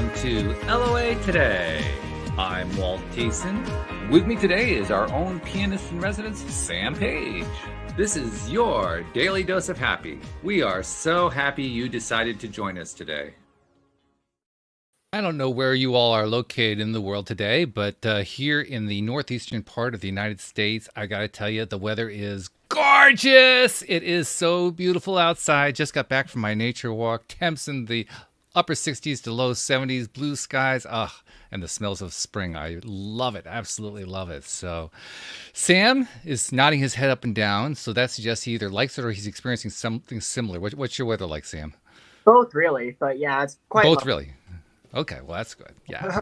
welcome to LOA Today. I'm Walt Thiessen. With me today is our own pianist in residence, Sam Page. This is your daily dose of happy. We are so happy you decided to join us today. I don't know where you all are located in the world today, but here in the northeastern part of the United States, I got to tell you, the weather is gorgeous. It is so beautiful outside. Just got back from my nature walk. Temps in the upper 60s to low 70s, blue skies. And the smells of spring. I love it. Absolutely love it. So Sam is nodding his head up and down. So that suggests he either likes it or he's experiencing something similar. What's your weather like, Sam? Both, really. But yeah, it's quite Both, lovely. really. Okay, well, that's good. Yeah.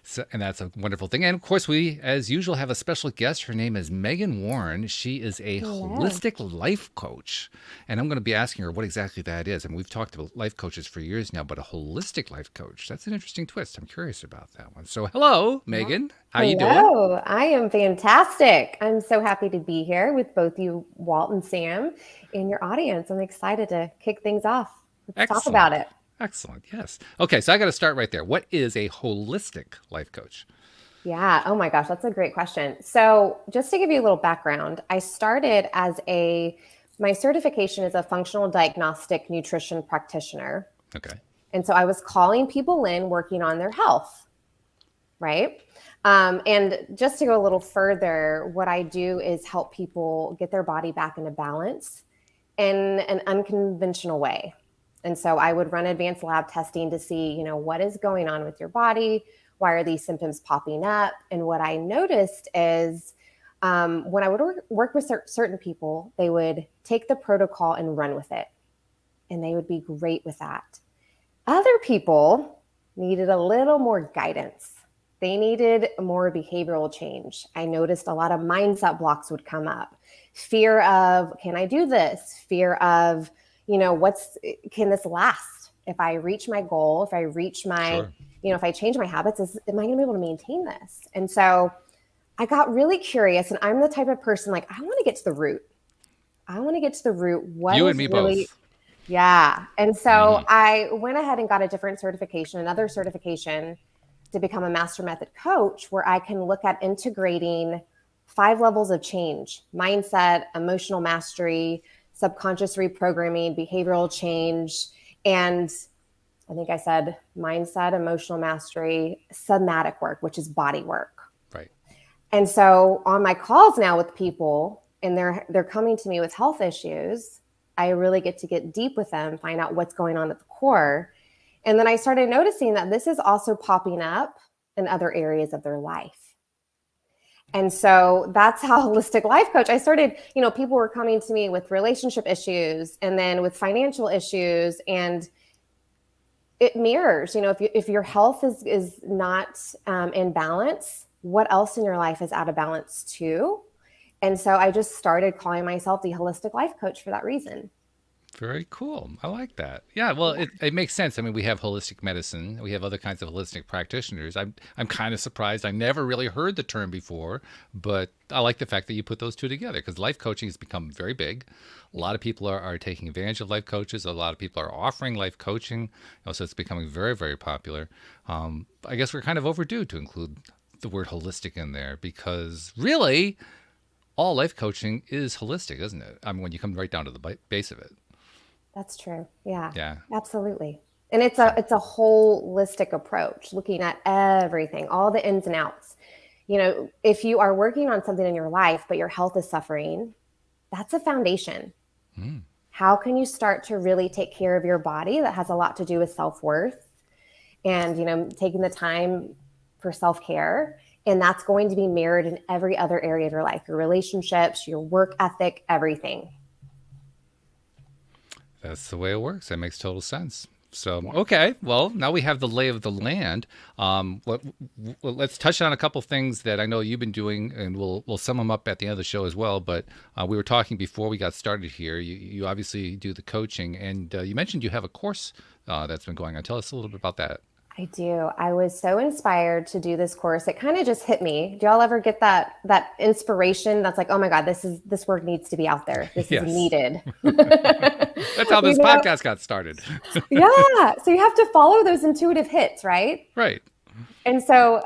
So, and that's a wonderful thing. And of course, we, as usual, have a special guest. Her name is Megan Warren. She is a holistic life coach. And I'm going to be asking her what exactly that is. And we've talked about life coaches for years now, but a holistic life coach, that's an interesting twist. I'm curious about that one. So hello, Megan. How you doing? Hello, I am fantastic. I'm so happy to be here with both you, Walt and Sam, and your audience. I'm excited to kick things off. Let's talk about it. Excellent. Yes. Okay. So I got to start right there. What is a holistic life coach? Yeah. Oh my gosh, that's a great question. So just to give you a little background, I started my certification is a functional diagnostic nutrition practitioner. Okay. And so I was calling people in working on their health, right? And just to go a little further, what I do is help people get their body back into balance in an unconventional way. And so I would run advanced lab testing to see, what is going on with your body? Why are these symptoms popping up? And what I noticed is when I would work with certain people, they would take the protocol and run with it. And they would be great with that. Other people needed a little more guidance. They needed more behavioral change. I noticed a lot of mindset blocks would come up. Fear of, can I do this? Fear of, can this last? If I reach my goal, if I reach my, if I change my habits, am I going to be able to maintain this? And so I got really curious, and I'm the type of person I want to get to the root. I want to get to the root. What you is and me really, both. Yeah. And so I went ahead and got a different certification, another certification to become a master method coach, where I can look at integrating 5 levels of change: mindset, emotional mastery, subconscious reprogramming, behavioral change, and I think I said mindset, emotional mastery, somatic work, which is body work. Right. And so on my calls now with people, and they're coming to me with health issues, I really get to get deep with them, find out what's going on at the core. And then I started noticing that this is also popping up in other areas of their life. And so that's how holistic life coach, I started, people were coming to me with relationship issues and then with financial issues, and it mirrors, if your health is not in balance, what else in your life is out of balance too? And so I just started calling myself the holistic life coach for that reason. Very cool. I like that. Yeah, well, it makes sense. I mean, we have holistic medicine. We have other kinds of holistic practitioners. I'm kind of surprised. I never really heard the term before, but I like the fact that you put those two together, because life coaching has become very big. A lot of people are taking advantage of life coaches. A lot of people are offering life coaching. So it's becoming very, very popular. I guess we're kind of overdue to include the word holistic in there, because really all life coaching is holistic, isn't it? I mean, when you come right down to the base of it. That's true. Yeah. Yeah. Absolutely. And it's a holistic approach, looking at everything, all the ins and outs. If you are working on something in your life, but your health is suffering, that's a foundation. How can you start to really take care of your body? That has a lot to do with self-worth and, taking the time for self-care. And that's going to be mirrored in every other area of your life, your relationships, your work ethic, everything. That's the way it works. That makes total sense. So, okay, well, now we have the lay of the land. Let's touch on a couple things that I know you've been doing, and we'll sum them up at the end of the show as well. But we were talking before we got started here. You obviously do the coaching, and you mentioned you have a course that's been going on. Tell us a little bit about that. I do. I was so inspired to do this course. It kind of just hit me. Do y'all ever get that inspiration that's like, oh my God, this work needs to be out there. This is Yes. needed. That's how this podcast got started. Yeah. So you have to follow those intuitive hits, right? Right. And so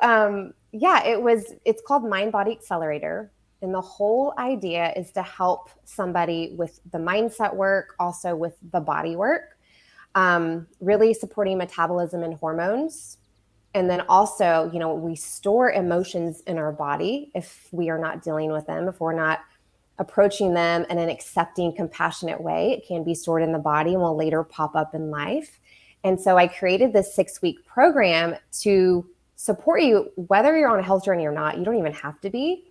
yeah, it's called Mind Body Accelerator. And the whole idea is to help somebody with the mindset work, also with the body work. Really supporting metabolism and hormones. And then also, we store emotions in our body if we are not dealing with them, if we're not approaching them in an accepting, compassionate way. It can be stored in the body and will later pop up in life. And so I created this 6-week program to support you, whether you're on a health journey or not. You don't even have to be.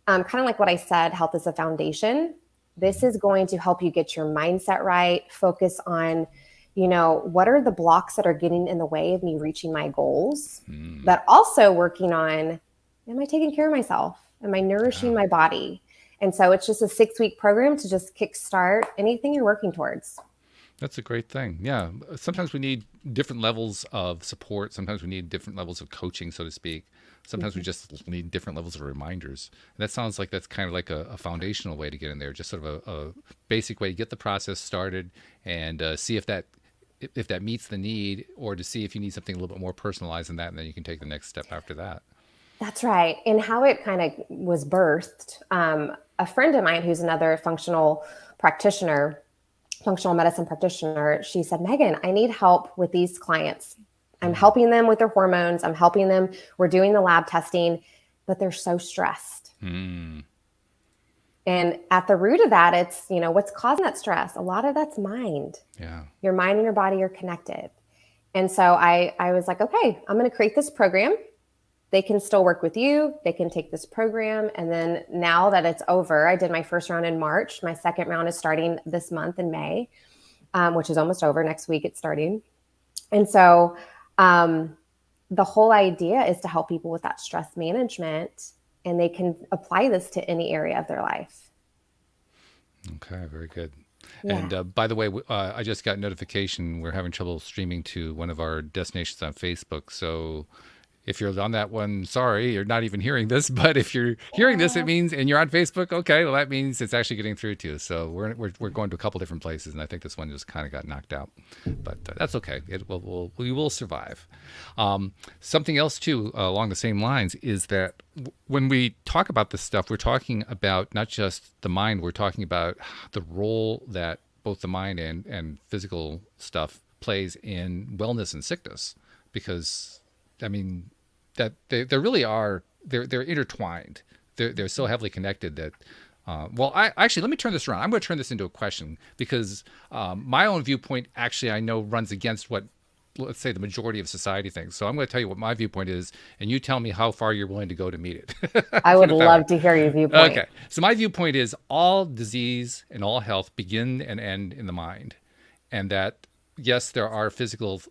Kind of like what I said, health is a foundation. This is going to help you get your mindset right, focus on what are the blocks that are getting in the way of me reaching my goals, but also working on, am I taking care of myself? Am I nourishing my body? And so it's just a 6-week program to just kickstart anything you're working towards. That's a great thing. Yeah. Sometimes we need different levels of support. Sometimes we need different levels of coaching, so to speak. Sometimes we just need different levels of reminders. And that sounds like that's kind of like a foundational way to get in there, just sort of a basic way to get the process started and see if that meets the need, or to see if you need something a little bit more personalized than that, and then you can take the next step after that. That's right. And how it kind of was birthed, a friend of mine who's another functional medicine practitioner, she said, Megan, I need help with these clients. I'm helping them with their hormones. I'm helping them. We're doing the lab testing, but they're so stressed. And at the root of that, it's, what's causing that stress? A lot of that's mind. Yeah. Your mind and your body are connected. And so I was like, okay, I'm going to create this program. They can still work with you. They can take this program. And then now that it's over, I did my first round in March. My second round is starting this month in May, which is almost over. Next week it's starting. And so the whole idea is to help people with that stress management, and they can apply this to any area of their life. Okay, very good. Yeah. And by the way, I just got notification we're having trouble streaming to one of our destinations on Facebook. So if you're on that one, sorry, you're not even hearing this. But if you're hearing this, it means, and you're on Facebook, okay, well, that means it's actually getting through to you. So we're going to a couple different places, and I think this one just kind of got knocked out. But that's okay. We will survive. Something else, too, along the same lines is that when we talk about this stuff, we're talking about not just the mind, we're talking about the role that both the mind and physical stuff plays in wellness and sickness. Because I mean, that they really are, they're intertwined. They're so heavily connected that, actually, let me turn this around. I'm going to turn this into a question, because my own viewpoint actually, I know, runs against what, let's say, the majority of society thinks. So I'm going to tell you what my viewpoint is, and you tell me how far you're willing to go to meet it. I would love to hear your viewpoint. Okay. So my viewpoint is all disease and all health begin and end in the mind. And that, yes, there are physical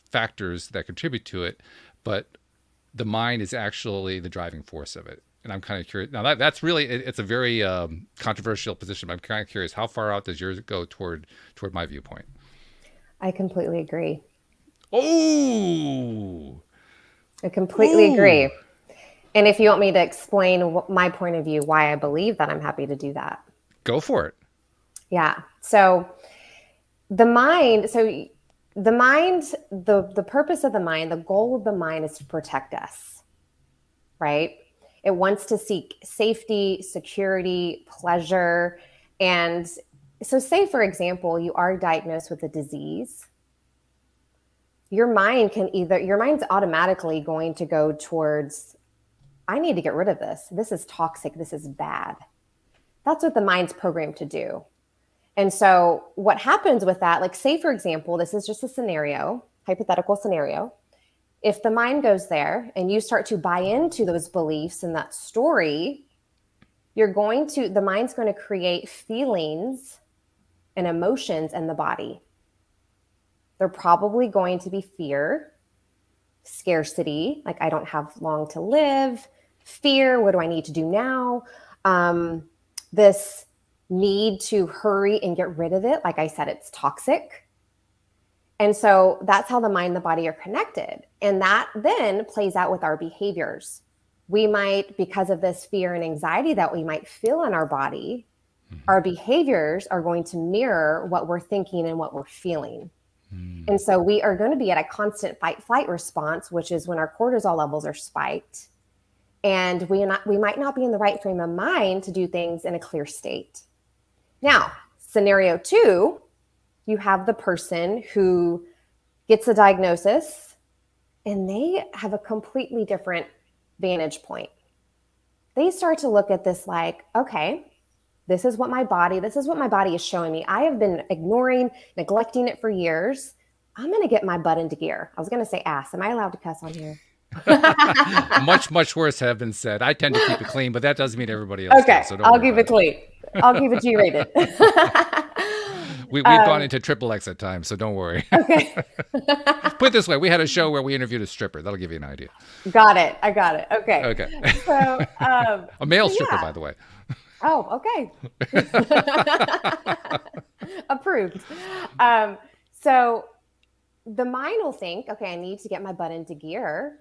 factors that contribute to it, but the mind is actually the driving force of it. And I'm kind of curious. Now that's really, it's a very controversial position, but I'm kind of curious, how far out does yours go toward my viewpoint? I completely agree. Oh, I completely agree. And if you want me to explain my point of view, why I believe that, I'm happy to do that. Go for it. Yeah. So the mind, the purpose of the mind, the goal of the mind is to protect us, right? It wants to seek safety, security, pleasure. And so say, for example, you are diagnosed with a disease. Your mind's automatically going to go towards, I need to get rid of this. This is toxic. This is bad. That's what the mind's programmed to do. And so what happens with that, like say, for example, this is just a scenario, hypothetical scenario. If the mind goes there and you start to buy into those beliefs and that story, the mind's going to create feelings and emotions in the body. They're probably going to be fear, scarcity, like I don't have long to live, fear, what do I need to do now? This need to hurry and get rid of it. Like I said, it's toxic. And so that's how the mind and the body are connected. And that then plays out with our behaviors. We might, because of this fear and anxiety that we might feel in our body, our behaviors are going to mirror what we're thinking and what we're feeling. And so we are going to be at a constant fight flight response, which is when our cortisol levels are spiked. And we might not be in the right frame of mind to do things in a clear state. Now, scenario 2, you have the person who gets a diagnosis and they have a completely different vantage point. They start to look at this like, okay, this is what my body is showing me. I have been ignoring, neglecting it for years. I'm going to get my butt into gear. I was going to say ass. Am I allowed to cuss on here? Much worse have been said. I tend to keep it clean, but that doesn't mean everybody else Okay, does. So I'll keep it clean. I'll keep it G-rated. We've gone into triple X at times, so don't worry. Okay. Put it this way, we had a show where we interviewed a stripper. That'll give you an idea. Got it. I got it. Okay. Okay. So, A male stripper, by the way. Oh, okay. Approved. So the mind will think, okay, I need to get my butt into gear.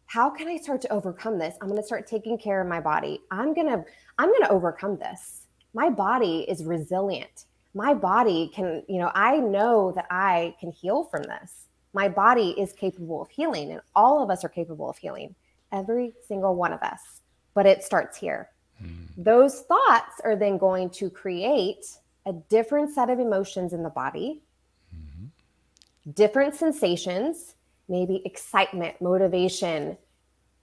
How can I start to overcome this? I'm going to start taking care of my body. I'm going to overcome this. My body is resilient. My body can, I know that I can heal from this. My body is capable of healing, and all of us are capable of healing. Every single one of us. But it starts here. Those thoughts are then going to create a different set of emotions in the body, different sensations, maybe excitement, motivation,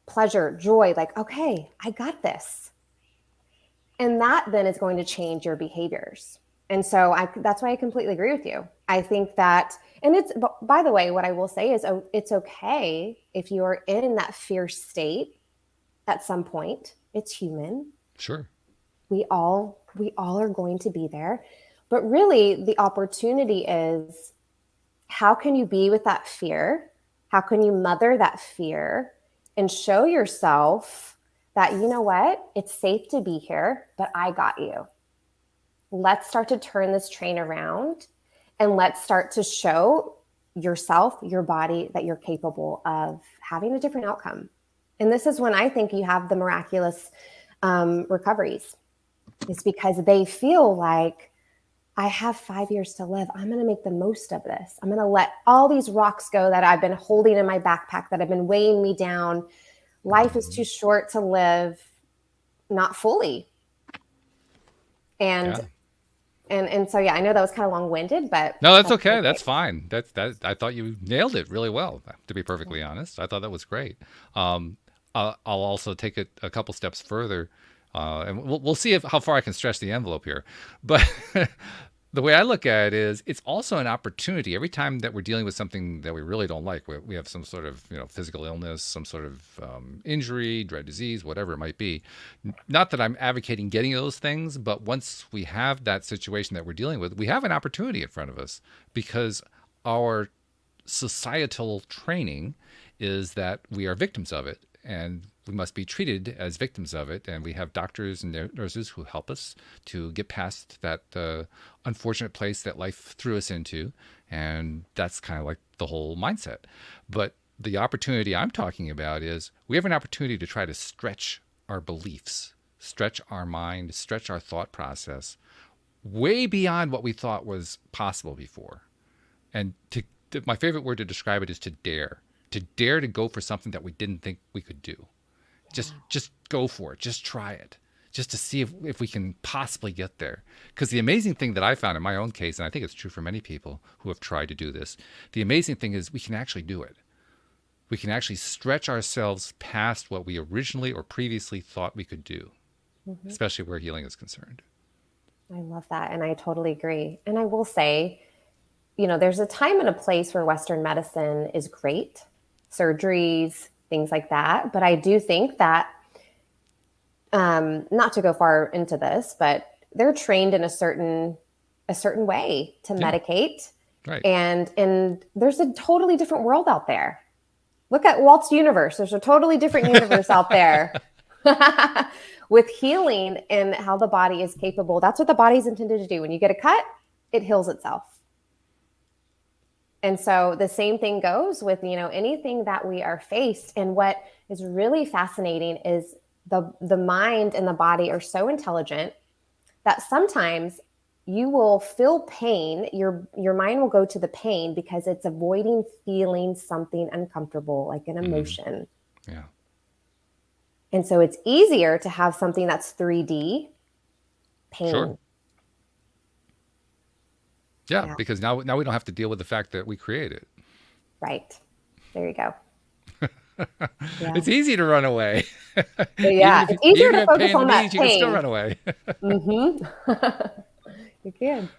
pleasure, joy, like, okay, I got this. And that then is going to change your behaviors. And so that's why I completely agree with you. I think that, and by the way, what I will say is it's okay if you're in that fear state at some point. It's human. Sure. We all are going to be there. But really, the opportunity is, how can you be with that fear? How can you mother that fear and show yourself that, you know what, it's safe to be here, but I got you. Let's start to turn this train around, and let's start to show yourself, your body, that you're capable of having a different outcome. And this is when I think you have the miraculous recoveries. It's because they feel like, I have 5 years to live. I'm going to make the most of this. I'm going to let all these rocks go that I've been holding in my backpack, that have been weighing me down. Life is too short to live not fully. And so, yeah, I know that was kind of long-winded, but no, that's okay. That's fine. That I thought you nailed it really well, to be perfectly honest. I thought that was great. I'll also take it a couple steps further, and we'll see how far I can stretch the envelope here. But the way I look at it is, it's also an opportunity. Every time that we're dealing with something that we really don't like, we have some sort of physical illness, some sort of injury, dread disease, whatever it might be. Not that I'm advocating getting those things, but once we have that situation that we're dealing with, we have an opportunity in front of us, because our societal training is that we are victims of it, and we must be treated as victims of it. And we have doctors and nurses who help us to get past that unfortunate place that life threw us into. And that's kind of like the whole mindset. But the opportunity I'm talking about is, we have an opportunity to try to stretch our beliefs, stretch our mind, stretch our thought process way beyond what we thought was possible before. And my favorite word to describe it is to dare to go for something that we didn't think we could do. Just go for it. Just try it, just to see if we can possibly get there. Because the amazing thing that I found in my own case, and I think it's true for many people who have tried to do this, the amazing thing is we can actually do it. We can actually stretch ourselves past what we originally or previously thought we could do, especially where healing is concerned. I love that. And I totally agree. And I will say, there's a time and a place where Western medicine is great, surgeries, things like that. But I do think that, not to go far into this, but they're trained in a certain way to medicate. Right. And there's a totally different world out there. Look at Walt's universe. There's a totally different universe out there with healing and how the body is capable. That's what the body's intended to do. When you get a cut, it heals itself. And so the same thing goes with, anything that we are faced. And what is really fascinating is the mind and the body are so intelligent that sometimes you will feel pain. Your mind will go to the pain because it's avoiding feeling something uncomfortable, like an emotion. Yeah. And so it's easier to have something that's 3D pain. Sure. Yeah, because now we don't have to deal with the fact that we create it. Right. There you go. Yeah. It's easy to run away. Yeah, it's easier to focus on that knees, you can still run away. You can.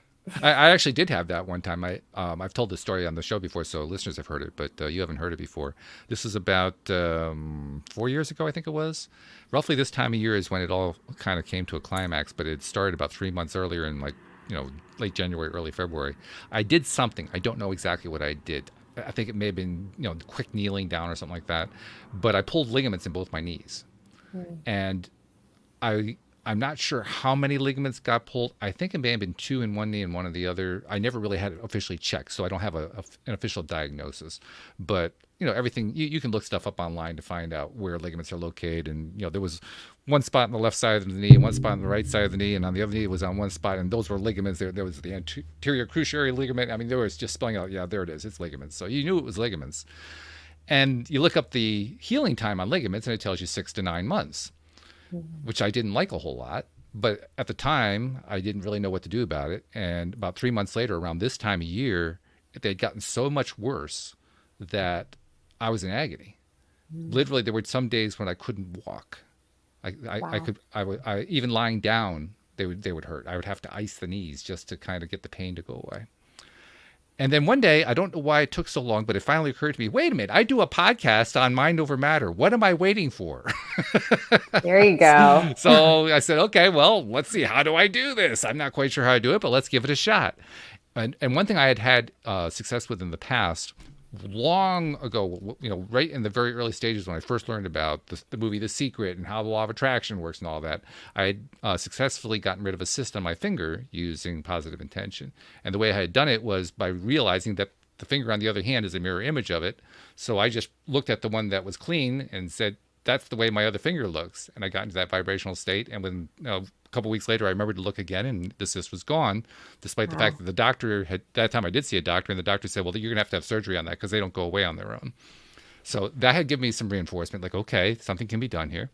I actually did have that one time. I've told this story on the show before, so listeners have heard it, but you haven't heard it before. This was about 4 years ago, I think it was. Roughly this time of year is when it all kind of came to a climax, but it started about 3 months earlier in late January, early February. I did something. I don't know exactly what I did. I think it may have been, quick kneeling down or something like that. But I pulled ligaments in both my knees. And I'm not sure how many ligaments got pulled. I think it may have been 2 in one knee and 1 in the other. I never really had it officially checked, so I don't have an official diagnosis. But, everything, you can look stuff up online to find out where ligaments are located. And, there was one spot on the left side of the knee, one spot on the right side of the knee, and on the other knee it was on one spot, and those were ligaments. There was the anterior cruciate ligament. I mean, there was just spelling out, yeah, there it is, it's ligaments. So you knew it was ligaments. And you look up the healing time on ligaments, and it tells you 6 to 9 months, which I didn't like a whole lot. But at the time, I didn't really know what to do about it. And about 3 months later, around this time of year, they'd gotten so much worse that I was in agony. Literally, there were some days when I couldn't walk. I even lying down, they would hurt. I would have to ice the knees just to kind of get the pain to go away. And then one day, I don't know why it took so long, but it finally occurred to me, wait a minute, I do a podcast on mind over matter. What am I waiting for? There you go. So I said, okay, well, let's see. How do I do this? I'm not quite sure how I do it, but let's give it a shot. And one thing I had success with in the past, long ago, right in the very early stages when I first learned about the movie The Secret and how the law of attraction works and all that, I had successfully gotten rid of a cyst on my finger using positive intention. And the way I had done it was by realizing that the finger on the other hand is a mirror image of it. So I just looked at the one that was clean and said, that's the way my other finger looks. And I got into that vibrational state. And when a couple weeks later, I remembered to look again, and the cyst was gone, despite the fact that the doctor had, that time I did see a doctor, and the doctor said, well, you're going to have surgery on that because they don't go away on their own. So that had given me some reinforcement, like, okay, something can be done here.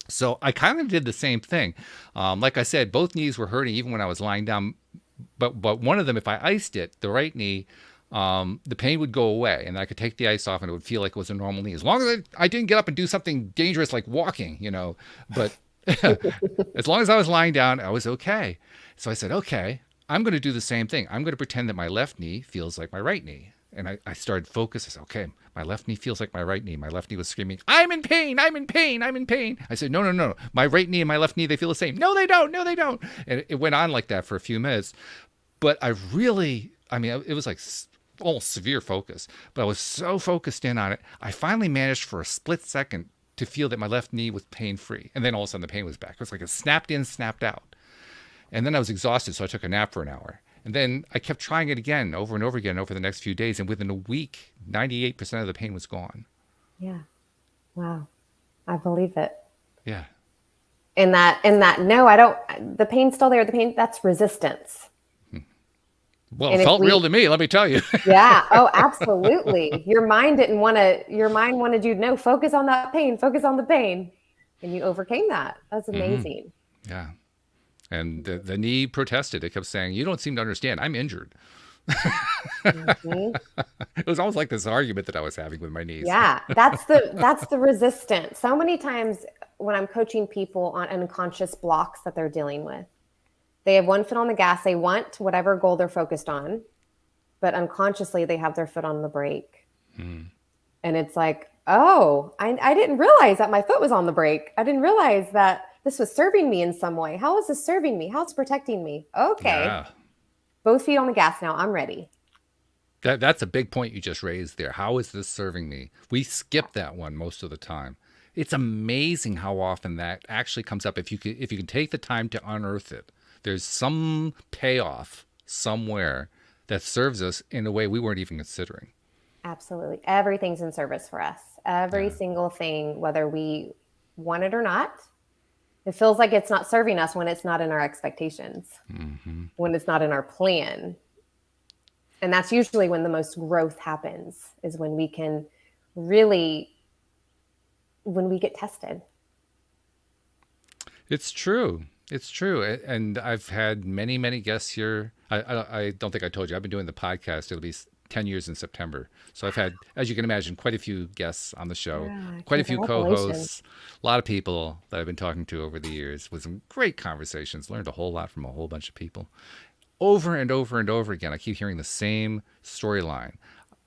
So I kind of did the same thing. Like I said, both knees were hurting even when I was lying down. But one of them, if I iced it, the right knee, the pain would go away, and I could take the ice off and it would feel like it was a normal knee. As long as I didn't get up and do something dangerous like walking, but as long as I was lying down, I was okay. So I said, okay, I'm going to do the same thing. I'm going to pretend that my left knee feels like my right knee. And I started focus. I said, okay, my left knee feels like my right knee. My left knee was screaming, I'm in pain, I'm in pain, I'm in pain. I said, no. My right knee and my left knee, they feel the same. No, they don't. And it went on like that for a few minutes. But it was like almost severe focus. But I was so focused in on it, I finally managed for a split second to feel that my left knee was pain-free. And then all of a sudden the pain was back. It was like it snapped in, snapped out. And then I was exhausted, so I took a nap for an hour. And then I kept trying it again, over and over again, over the next few days. And within a week, 98% of the pain was gone. Yeah. Wow. I believe it. Yeah. The pain's still there. That's resistance. Well, it felt real to me, let me tell you. Yeah. Oh, absolutely. Your mind wanted you to know, focus on that pain, focus on the pain. And you overcame that. That's amazing. Mm-hmm. Yeah. And the knee protested. It kept saying, you don't seem to understand. I'm injured. Mm-hmm. It was almost like this argument that I was having with my knees. Yeah. That's the resistance. So many times when I'm coaching people on unconscious blocks that they're dealing with, they have one foot on the gas. They want whatever goal they're focused on, but unconsciously they have their foot on the brake. And it's like, oh, I didn't realize that my foot was on the brake. I didn't realize that this was serving me in some way. How is this serving me? How it's protecting me? Okay. Yeah. Both feet on the gas now. I'm ready. That's a big point you just raised there. How is this serving me? We skip that one most of the time. It's amazing how often that actually comes up if you can take the time to unearth it. There's some payoff somewhere that serves us in a way we weren't even considering. Absolutely. Everything's in service for us. Every Yeah. single thing, whether we want it or not. It feels like it's not serving us when it's not in our expectations, when it's not in our plan. And that's usually when the most growth happens, is when we can really, when we get tested. It's true. It's true. And I've had many, many guests here. I don't think I told you, I've been doing the podcast. It'll be 10 years in September. So I've had, as you can imagine, quite a few guests on the show, Yeah, quite a few congratulations. co-hosts, a lot of people that I've been talking to over the years with some great conversations, learned a whole lot from a whole bunch of people. Over and over and over again, I keep hearing the same storyline.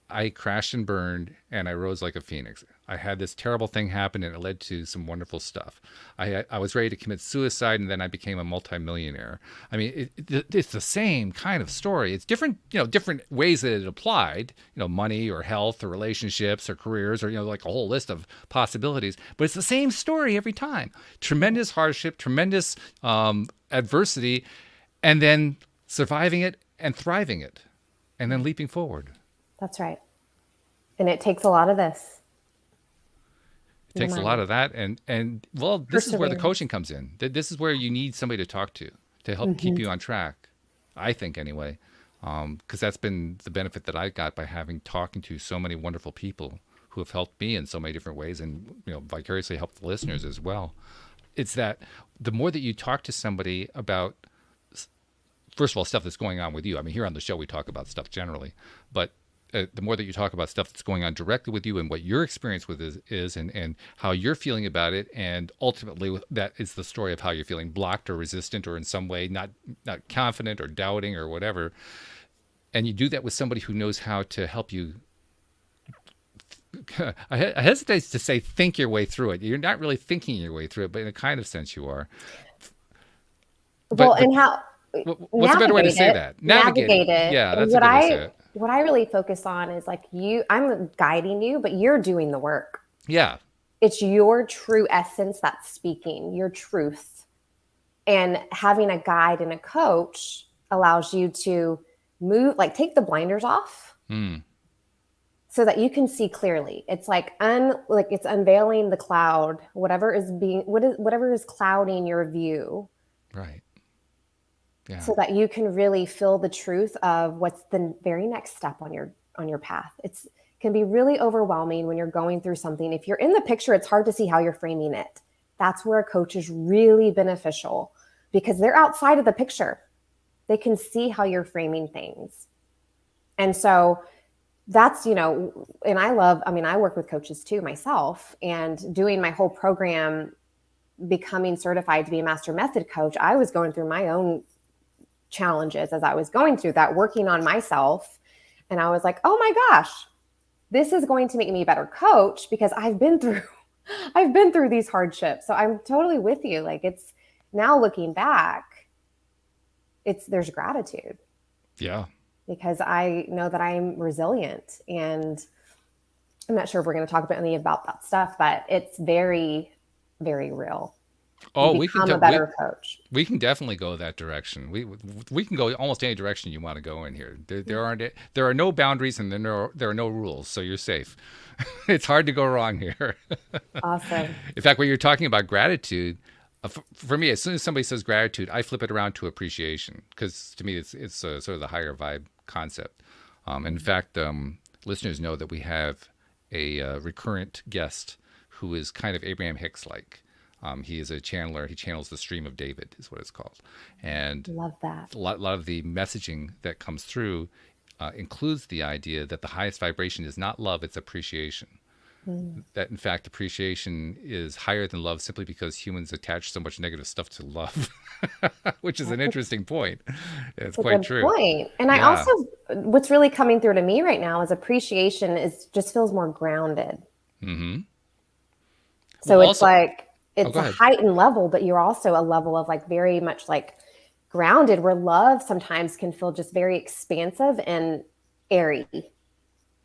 I crashed and burned and I rose like a phoenix. I had this terrible thing happen and it led to some wonderful stuff. I was ready to commit suicide and then I became a multimillionaire. I mean, it's the same kind of story. It's different, different ways that it applied, money or health or relationships or careers or, like a whole list of possibilities. But it's the same story every time. Tremendous hardship, tremendous adversity, and then surviving it and thriving it and then leaping forward. That's right. And it takes a lot of this. It takes a lot of that. And well, this is where the Perseverance. coaching comes in. This is where you need somebody to talk to help keep you on track. I think anyway, because that's been the benefit that I got by talking to so many wonderful people who have helped me in so many different ways and, vicariously helped the listeners as well. It's that the more that you talk to somebody about, first of all, stuff that's going on with you. I mean, here on the show, we talk about stuff generally, but the more that you talk about stuff that's going on directly with you and what your experience with is and how you're feeling about it, and ultimately that is the story of how you're feeling blocked or resistant or in some way not confident or doubting or whatever, and you do that with somebody who knows how to help you. I hesitate to say think your way through it. You're not really thinking your way through it, but in a kind of sense you are. Well, But and how what's a better way to say that? Navigate it. Yeah, And that's a good way to say it. what I really focus on is like I'm guiding you, but you're doing the work. Yeah. It's your true essence that's speaking, your truth. And having a guide and a coach allows you to move, like take the blinders off so that you can see clearly. It's like it's unveiling the cloud, whatever is clouding your view. Right. Yeah. So that you can really feel the truth of what's the very next step on your path. It's can be really overwhelming when you're going through something. If you're in the picture, it's hard to see how you're framing it. That's where a coach is really beneficial because they're outside of the picture. They can see how you're framing things. And so that's, and I work with coaches too myself, and doing my whole program, becoming certified to be a master method coach. I was going through my own challenges as I was going through that, working on myself. And I was like, oh my gosh, this is going to make me a better coach because I've been through these hardships. So I'm totally with you. Like it's now looking back, there's gratitude. Yeah. Because I know that I'm resilient, and I'm not sure if we're going to talk about any about that stuff, but it's very, very real. Oh, You we can become a better coach. we can definitely go that direction. We can go almost any direction you want to go in here. There are no boundaries and there are no rules, so you're safe. It's hard to go wrong here. Awesome. In fact, when you're talking about gratitude, for me, as soon as somebody says gratitude, I flip it around to appreciation, because to me, it's sort of the higher vibe concept. In fact, listeners know that we have a recurrent guest who is kind of Abraham Hicks-like. He is a channeler. He channels the stream of David, is what it's called. And Love that. a lot of the messaging that comes through includes the idea that the highest vibration is not love, it's appreciation. That in fact appreciation is higher than love simply because humans attach so much negative stuff to love, which is an interesting point. It's quite true. Point. And I also, what's really coming through to me right now is appreciation just feels more grounded. Mm-hmm. So Well, it's also- like it's go a ahead. heightened level, but you're also a level of like very much like grounded, where love sometimes can feel just very expansive and airy.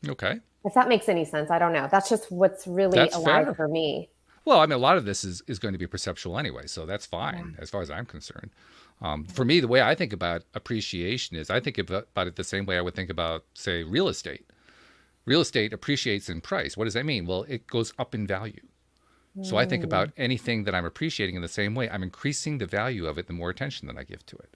Okay. If that makes any sense, I don't know. That's just what's really That's alive fair. for me. Well, I mean, a lot of this is going to be perceptual anyway, so that's fine as far as I'm concerned. For me, the way I think about appreciation is I think about it the same way I would think about, say, real estate. Real estate appreciates in price. What does that mean? Well, it goes up in value. So I think about anything that I'm appreciating in the same way. I'm increasing the value of it the more attention that I give to it.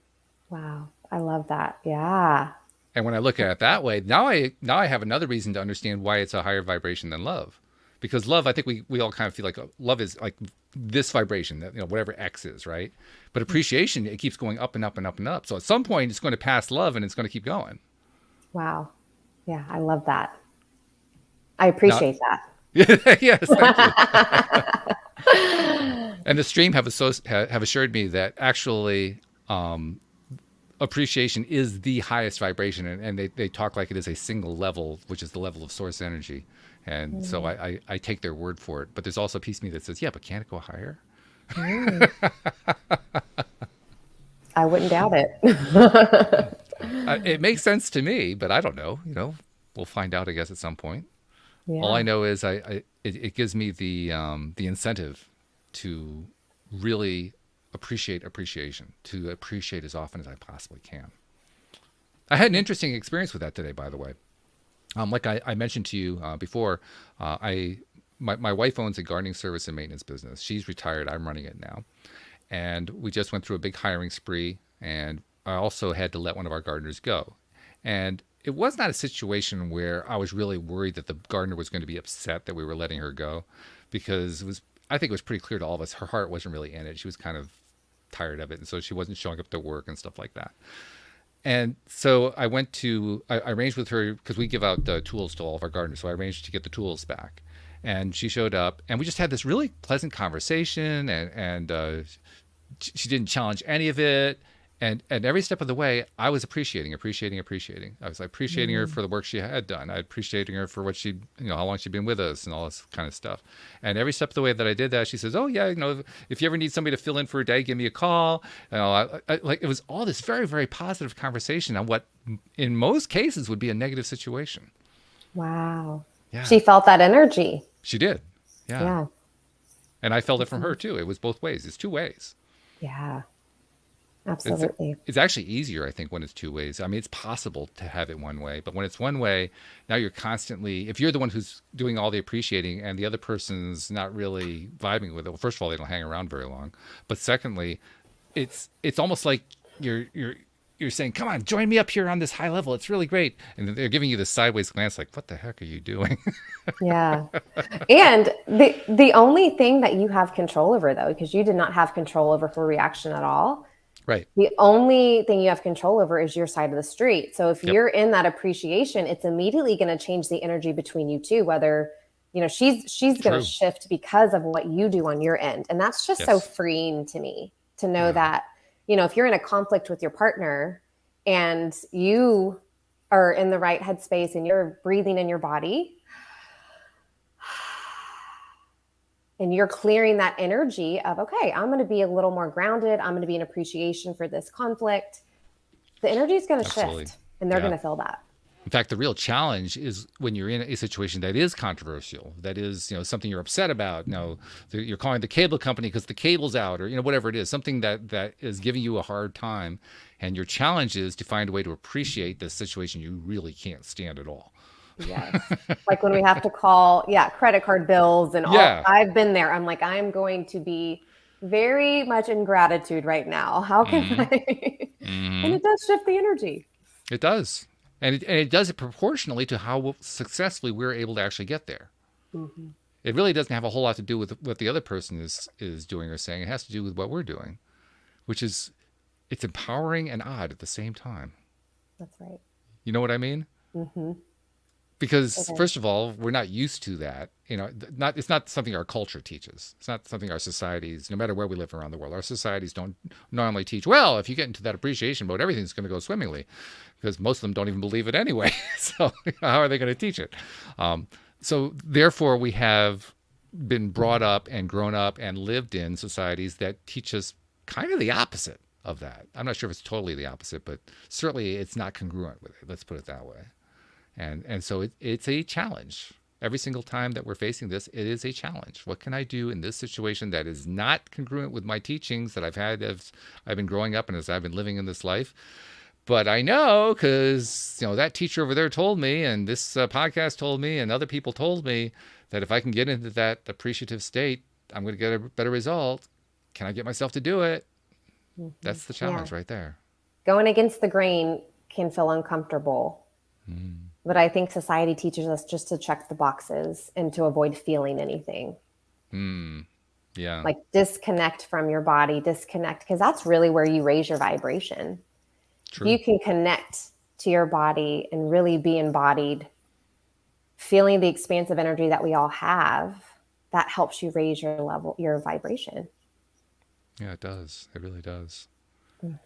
Wow. I love that. Yeah. And when I look at it that way, now I have another reason to understand why it's a higher vibration than love. Because love, I think we all kind of feel like love is like this vibration, that, whatever X is, right? But appreciation, it keeps going up and up and up and up. So at some point, it's going to pass love and it's going to keep going. Wow. Yeah, I love that. I appreciate that. Yes, thank you. And the stream have assured me that actually appreciation is the highest vibration, and they talk like it is a single level, which is the level of source energy. And so I take their word for it. But there's also a piece of me that says, yeah, but can't it go higher? I wouldn't doubt it. It makes sense to me, but I don't know. We'll find out, I guess, at some point. Yeah. All I know is it gives me the incentive to really appreciate appreciation, to appreciate as often as I possibly can. I had an interesting experience with that today, by the way. Like I mentioned to you before, my wife owns a gardening service and maintenance business. She's retired. I'm running it now. And we just went through a big hiring spree, and I also had to let one of our gardeners go. And it was not a situation where I was really worried that the gardener was going to be upset that we were letting her go, because I think it was pretty clear to all of us her heart wasn't really in it. She was kind of tired of it, and so she wasn't showing up to work and stuff like that. And so I arranged with her, because we give out tools to all of our gardeners. So I arranged to get the tools back. And she showed up, and we just had this really pleasant conversation, and she didn't challenge any of it. And every step of the way, I was appreciating. I was appreciating her for the work she had done. I appreciating her for what how long she'd been with us and all this kind of stuff. And every step of the way that I did that, she says, "Oh yeah, if you ever need somebody to fill in for a day, give me a call." Like it was all this very, very positive conversation on what, in most cases, would be a negative situation. Wow. Yeah. She felt that energy. She did. Yeah. Yeah. And I felt it from her too. It was both ways. It's two ways. Yeah. Absolutely. It's actually easier, I think, when it's two ways. I mean, it's possible to have it one way, but when it's one way, now you're constantly, if you're the one who's doing all the appreciating and the other person's not really vibing with it, well, first of all, they don't hang around very long. But secondly, it's almost like you're saying, come on, join me up here on this high level. It's really great. And they're giving you this sideways glance like, what the heck are you doing? Yeah. And the only thing that you have control over, though, because you did not have control over her reaction at all. Right. The only thing you have control over is your side of the street. So if Yep. you're in that appreciation, it's immediately going to change the energy between you two, whether, she's going True. to shift because of what you do on your end. And that's just so Yes. freeing to me to know Yeah. that, if you're in a conflict with your partner and you are in the right headspace and you're breathing in your body, and you're clearing that energy of, okay, I'm going to be a little more grounded. I'm going to be in appreciation for this conflict. The energy is going to Absolutely. shift, and they're Yeah. going to feel that. In fact, the real challenge is when you're in a situation that is controversial, that is, something you're upset about. You're calling the cable company because the cable's out, or whatever it is, something that is giving you a hard time, and your challenge is to find a way to appreciate the situation you really can't stand at all. Yes. Like when we have to call, credit card bills and all. Yeah. I've been there. I'm like, I'm going to be very much in gratitude right now. How can I? And it does shift the energy. It does, and it does it proportionally to how successfully we're able to actually get there. Mm-hmm. It really doesn't have a whole lot to do with what the other person is doing or saying. It has to do with what we're doing, which is, it's empowering and odd at the same time. That's right. You know what I mean? Mm-hmm. Because Okay. first of all, we're not used to that. It's not something our culture teaches. It's not something our societies, no matter where we live around the world, our societies don't normally teach. Well, if you get into that appreciation mode, everything's going to go swimmingly, because most of them don't even believe it anyway. So how are they going to teach it? So therefore, we have been brought up and grown up and lived in societies that teach us kind of the opposite of that. I'm not sure if it's totally the opposite, but certainly it's not congruent with it. Let's put it that way. And so it's a challenge. Every single time that we're facing this, it is a challenge. What can I do in this situation that is not congruent with my teachings that I've had as I've been growing up and as I've been living in this life? But I know because, that teacher over there told me, and this podcast told me, and other people told me that if I can get into that appreciative state, I'm going to get a better result. Can I get myself to do it? That's the challenge right there. Going against the grain can feel uncomfortable. But I think society teaches us just to check the boxes and to avoid feeling anything. Yeah. Like disconnect from your body, disconnect, because that's really where you raise your vibration. True. You can connect to your body and really be embodied, feeling the expansive energy that we all have. That helps you raise your level, your vibration. Yeah, it does. It really does.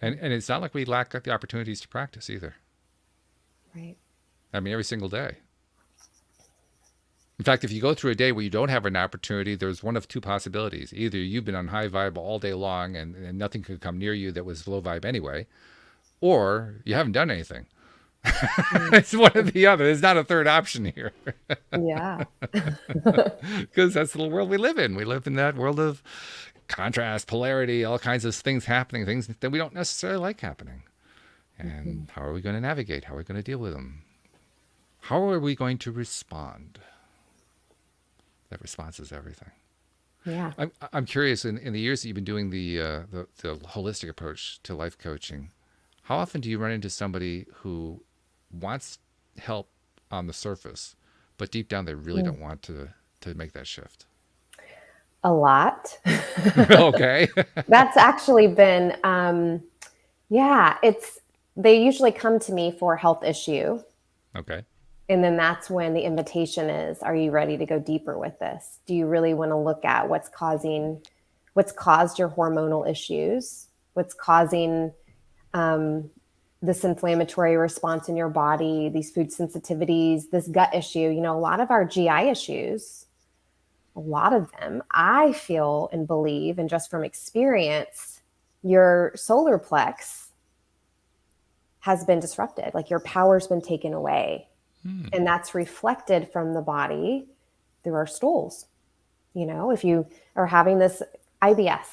And it's not like we lack the opportunities to practice either. Right. I mean, every single day. In fact, if you go through a day where you don't have an opportunity, there's one of two possibilities. Either you've been on high vibe all day long and nothing could come near you that was low vibe anyway, or you haven't done anything. It's one or the other. There's not a third option here. Yeah. Because that's the world we live in. We live in that world of contrast, polarity, all kinds of things happening, things that we don't necessarily like happening. And how are we going to navigate? How are we going to deal with them? How are we going to respond? That response is everything. Yeah. I'm curious, in the years that you've been doing the holistic approach to life coaching, how often do you run into somebody who wants help on the surface, but deep down they really don't want to make that shift? A lot. Okay. That's actually been, they usually come to me for a health issue. Okay. And then that's when the invitation is, are you ready to go deeper with this? Do you really want to look at what's caused your hormonal issues? What's causing this inflammatory response in your body, these food sensitivities, this gut issue? A lot of our GI issues, a lot of them, I feel and believe, and just from experience, your solar plex has been disrupted. Like your power's been taken away. And that's reflected from the body through our stools. If you are having this IBS,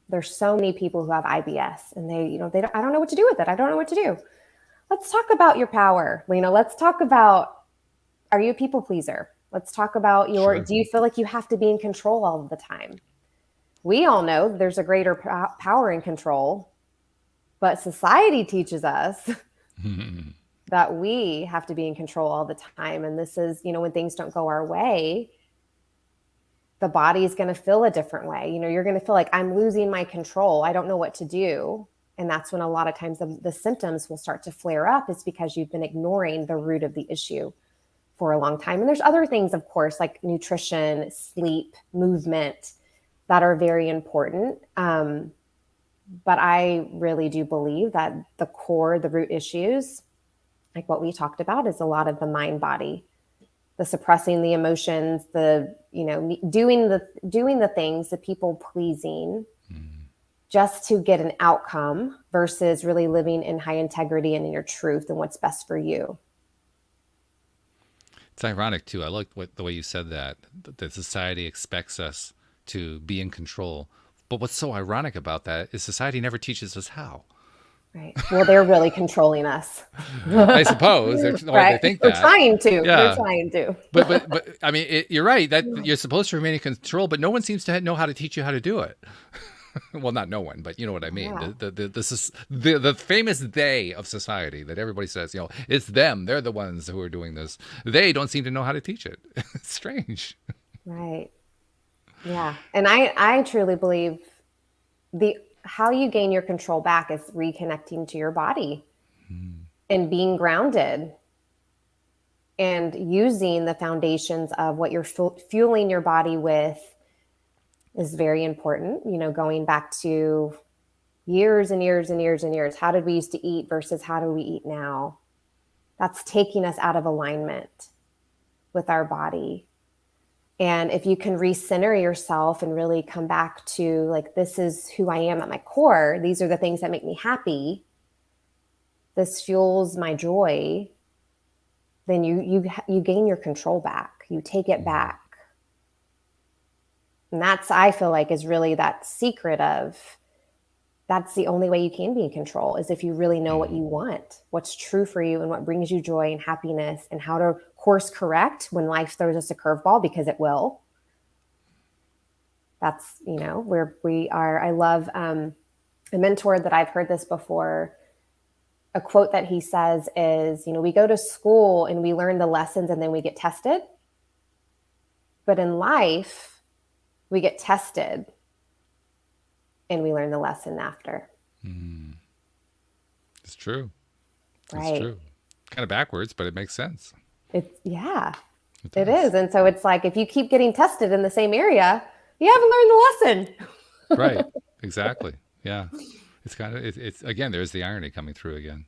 there's so many people who have IBS and I don't know what to do with it. I don't know what to do. Let's talk about your power. Let's talk about, are you a people pleaser? Let's talk about do you feel like you have to be in control all of the time? We all know there's a greater power in control, but society teaches us that we have to be in control all the time. And this is, when things don't go our way, the body is going to feel a different way. You're going to feel like I'm losing my control. I don't know what to do. And that's when a lot of times the symptoms will start to flare up, is because you've been ignoring the root of the issue for a long time. And there's other things, of course, like nutrition, sleep, movement, that are very important. But I really do believe that the root issues, like what we talked about, is a lot of the mind body, the suppressing the emotions, the, doing the things, the people pleasing just to get an outcome versus really living in high integrity and in your truth and what's best for you. It's ironic too. I like the way you said that society expects us to be in control. But what's so ironic about that is society never teaches us how. Right. Well, they're really controlling us. I suppose they think that. They're trying to. Yeah. They're trying to. But I mean, you're right that you're supposed to remain in control, but no one seems to know how to teach you how to do it. Well, not no one, but you know what I mean. Yeah. The famous they of society that everybody says, it's them. They're the ones who are doing this. They don't seem to know how to teach it. It's strange. Right. Yeah. And I truly believe how you gain your control back is reconnecting to your body and being grounded and using the foundations of what you're fueling your body with is very important. Going back to years and years and years and years, how did we used to eat versus how do we eat now? That's taking us out of alignment with our body. And if you can recenter yourself and really come back to like, this is who I am at my core. These are the things that make me happy. This fuels my joy. Then you gain your control back. you take it back. And that's, I feel like, is really that secret of, that's the only way you can be in control, is if you really know what you want, what's true for you and what brings you joy and happiness, and how to course correct when life throws us a curveball, because it will. That's, where we are. I love a mentor that I've heard this before. A quote that he says is, we go to school and we learn the lessons and then we get tested. But in life, we get tested and we learn the lesson after. It's true. Right. It's true. Kind of backwards, but it makes sense. It is. And so it's like, if you keep getting tested in the same area, you haven't learned the lesson. Right. Exactly. Yeah. It's kind of, it's again, there's the irony coming through again.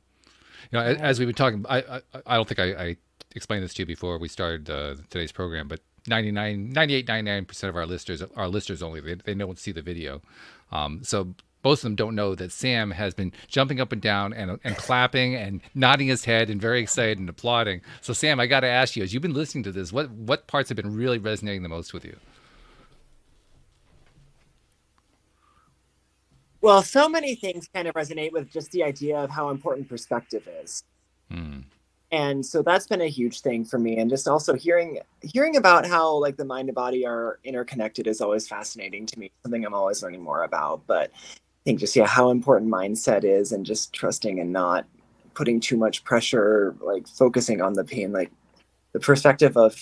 As we've been talking, I don't think I explained this to you before we started today's program, but 99% of our listeners are listeners only. They don't see the video. So most of them don't know that Sam has been jumping up and down and clapping and nodding his head and very excited and applauding. So Sam, I got to ask you, as you've been listening to this, what parts have been really resonating the most with you? Well, so many things kind of resonate with just the idea of how important perspective is. And so that's been a huge thing for me. And just also hearing about how like the mind and body are interconnected is always fascinating to me, something I'm always learning more about. But I think just, how important mindset is, and just trusting and not putting too much pressure, like focusing on the pain, like the perspective of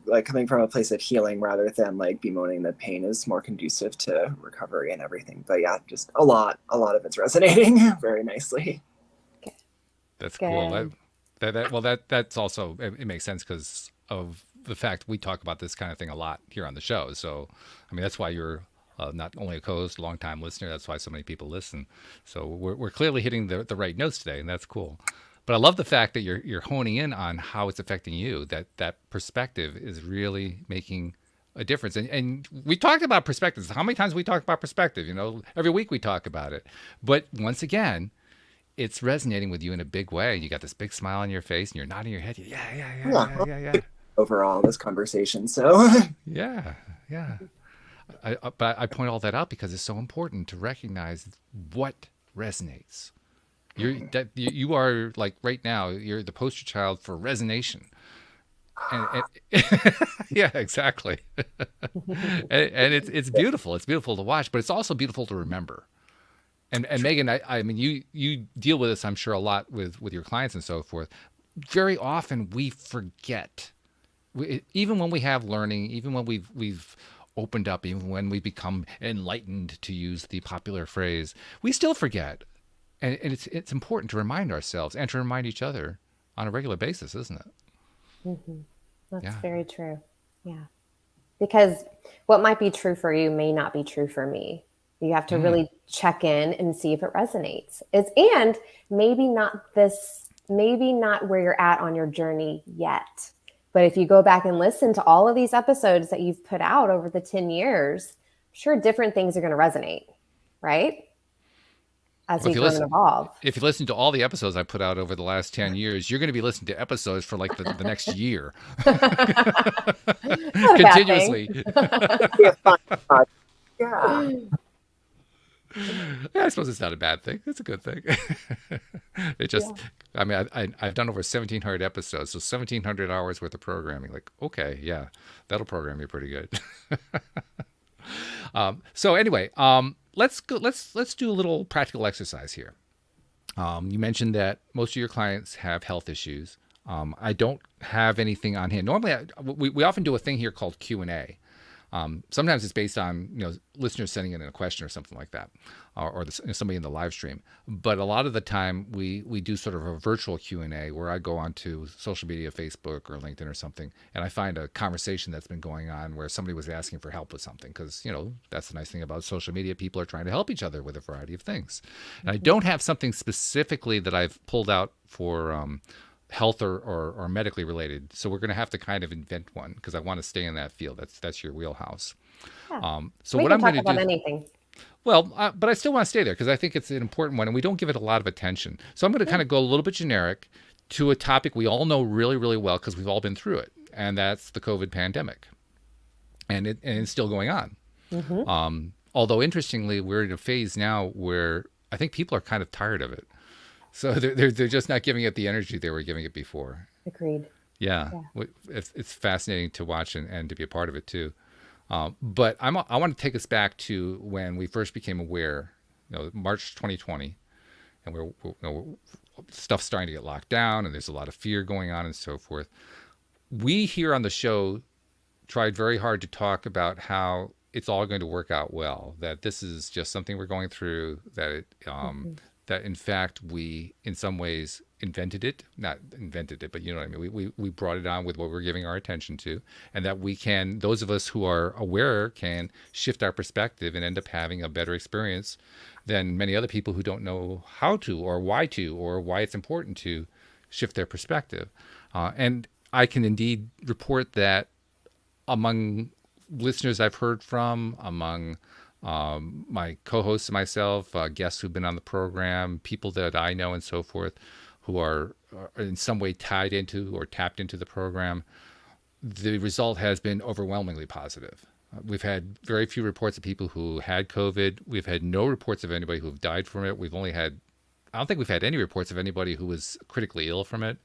like coming from a place of healing rather than like bemoaning the pain is more conducive to recovery and everything. But yeah, just a lot of it's resonating very nicely. That's cool. That's also, it makes sense because of the fact we talk about this kind of thing a lot here on the show. So, I mean, that's why you're not only a co-host, long-time listener. That's why so many people listen. So we're clearly hitting the right notes today, and that's cool. But I love the fact that you're honing in on how it's affecting you, that perspective is really making a difference. And we talked about perspectives. How many times have we talked about perspective? Every week we talk about it. But once again, it's resonating with you in a big way. You got this big smile on your face and you're nodding your head. Yeah. Overall, this conversation. So yeah. But I point all that out because it's so important to recognize what resonates. You are like right now, you're the poster child for resonation. And yeah, exactly. and it's beautiful. It's beautiful to watch, but it's also beautiful to remember. And Megan, I mean, you deal with this, I'm sure, a lot with your clients and so forth. Very often we forget, even when we have learning, even when we've opened up, even when we become enlightened, to use the popular phrase, we still forget. And it's important to remind ourselves and to remind each other on a regular basis, isn't it? That's very true. Yeah. Because what might be true for you may not be true for me. You have to really check in and see if it resonates. And maybe not where you're at on your journey yet. But if you go back and listen to all of these episodes that you've put out over the 10 years, I'm sure different things are going to resonate, right? As we grow and evolve. If you listen to all the episodes I put out over the last 10 years, you're going to be listening to episodes for like the next year. Continuously. Yeah. Yeah, I suppose it's not a bad thing. It's a good thing. It just, I mean, I've done over 1,700 episodes, so 1,700 hours worth of programming. Like, okay, yeah, that'll program you pretty good. So anyway, let's do a little practical exercise here. You mentioned that most of your clients have health issues. I don't have anything on hand. Normally, we often do a thing here called Q&A. Sometimes it's based on listeners sending in a question or something like that, or somebody in the live stream. But a lot of the time we do sort of a virtual Q&A where I go onto social media, Facebook or LinkedIn or something, and I find a conversation that's been going on where somebody was asking for help with something, because that's the nice thing about social media. People are trying to help each other with a variety of things. And I don't have something specifically that I've pulled out for health or medically related. So we're going to have to kind of invent one, because I want to stay in that field. That's your wheelhouse. Yeah. So we what can I'm going to talk about do, anything. well, but I still want to stay there because I think it's an important one and we don't give it a lot of attention. So I'm going to kind of go a little bit generic to a topic we all know really, really well because we've all been through it. and that's the COVID pandemic. And it's still going on. Mm-hmm. Although interestingly, we're in a phase now where I think people are kind of tired of it. So they're just not giving it the energy they were giving it before. Agreed. Yeah. It's fascinating to watch and to be a part of it too. But I want to take us back to when we first became aware, March 2020, and we're stuff's starting to get locked down, and there's a lot of fear going on and so forth. We here on the show tried very hard to talk about how it's all going to work out well, that this is just something we're going through, that that in fact we in some ways not invented it, but you know what I mean, we brought it on with what we're giving our attention to, and that we can, those of us who are aware, can shift our perspective and end up having a better experience than many other people who don't know how to or why it's important to shift their perspective. And I can indeed report that among listeners I've heard from, among my co-hosts and myself, guests who've been on the program, people that I know and so forth, who are in some way tied into or tapped into the program, the result has been overwhelmingly positive. We've had very few reports of people who had COVID. We've had no reports of anybody who've died from it. I don't think we've had any reports of anybody who was critically ill from it.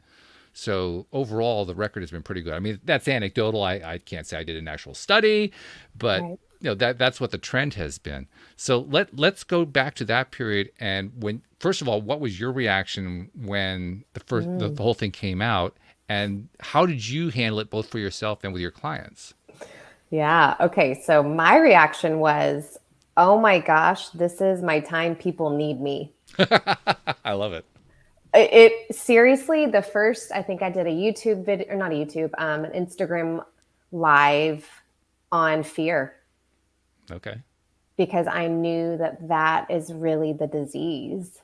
So overall, the record has been pretty good. I mean, that's anecdotal. I can't say I did an actual study, but right. That's what the trend has been. So let's go back to that period. And first of all, what was your reaction when the whole thing came out, and how did you handle it both for yourself and with your clients? Yeah. Okay. So my reaction was, oh my gosh, this is my time. People need me. I love it. It seriously, the first, I think I did a YouTube video, or not a YouTube, an Instagram live on fear. Okay. Because I knew that is really the disease,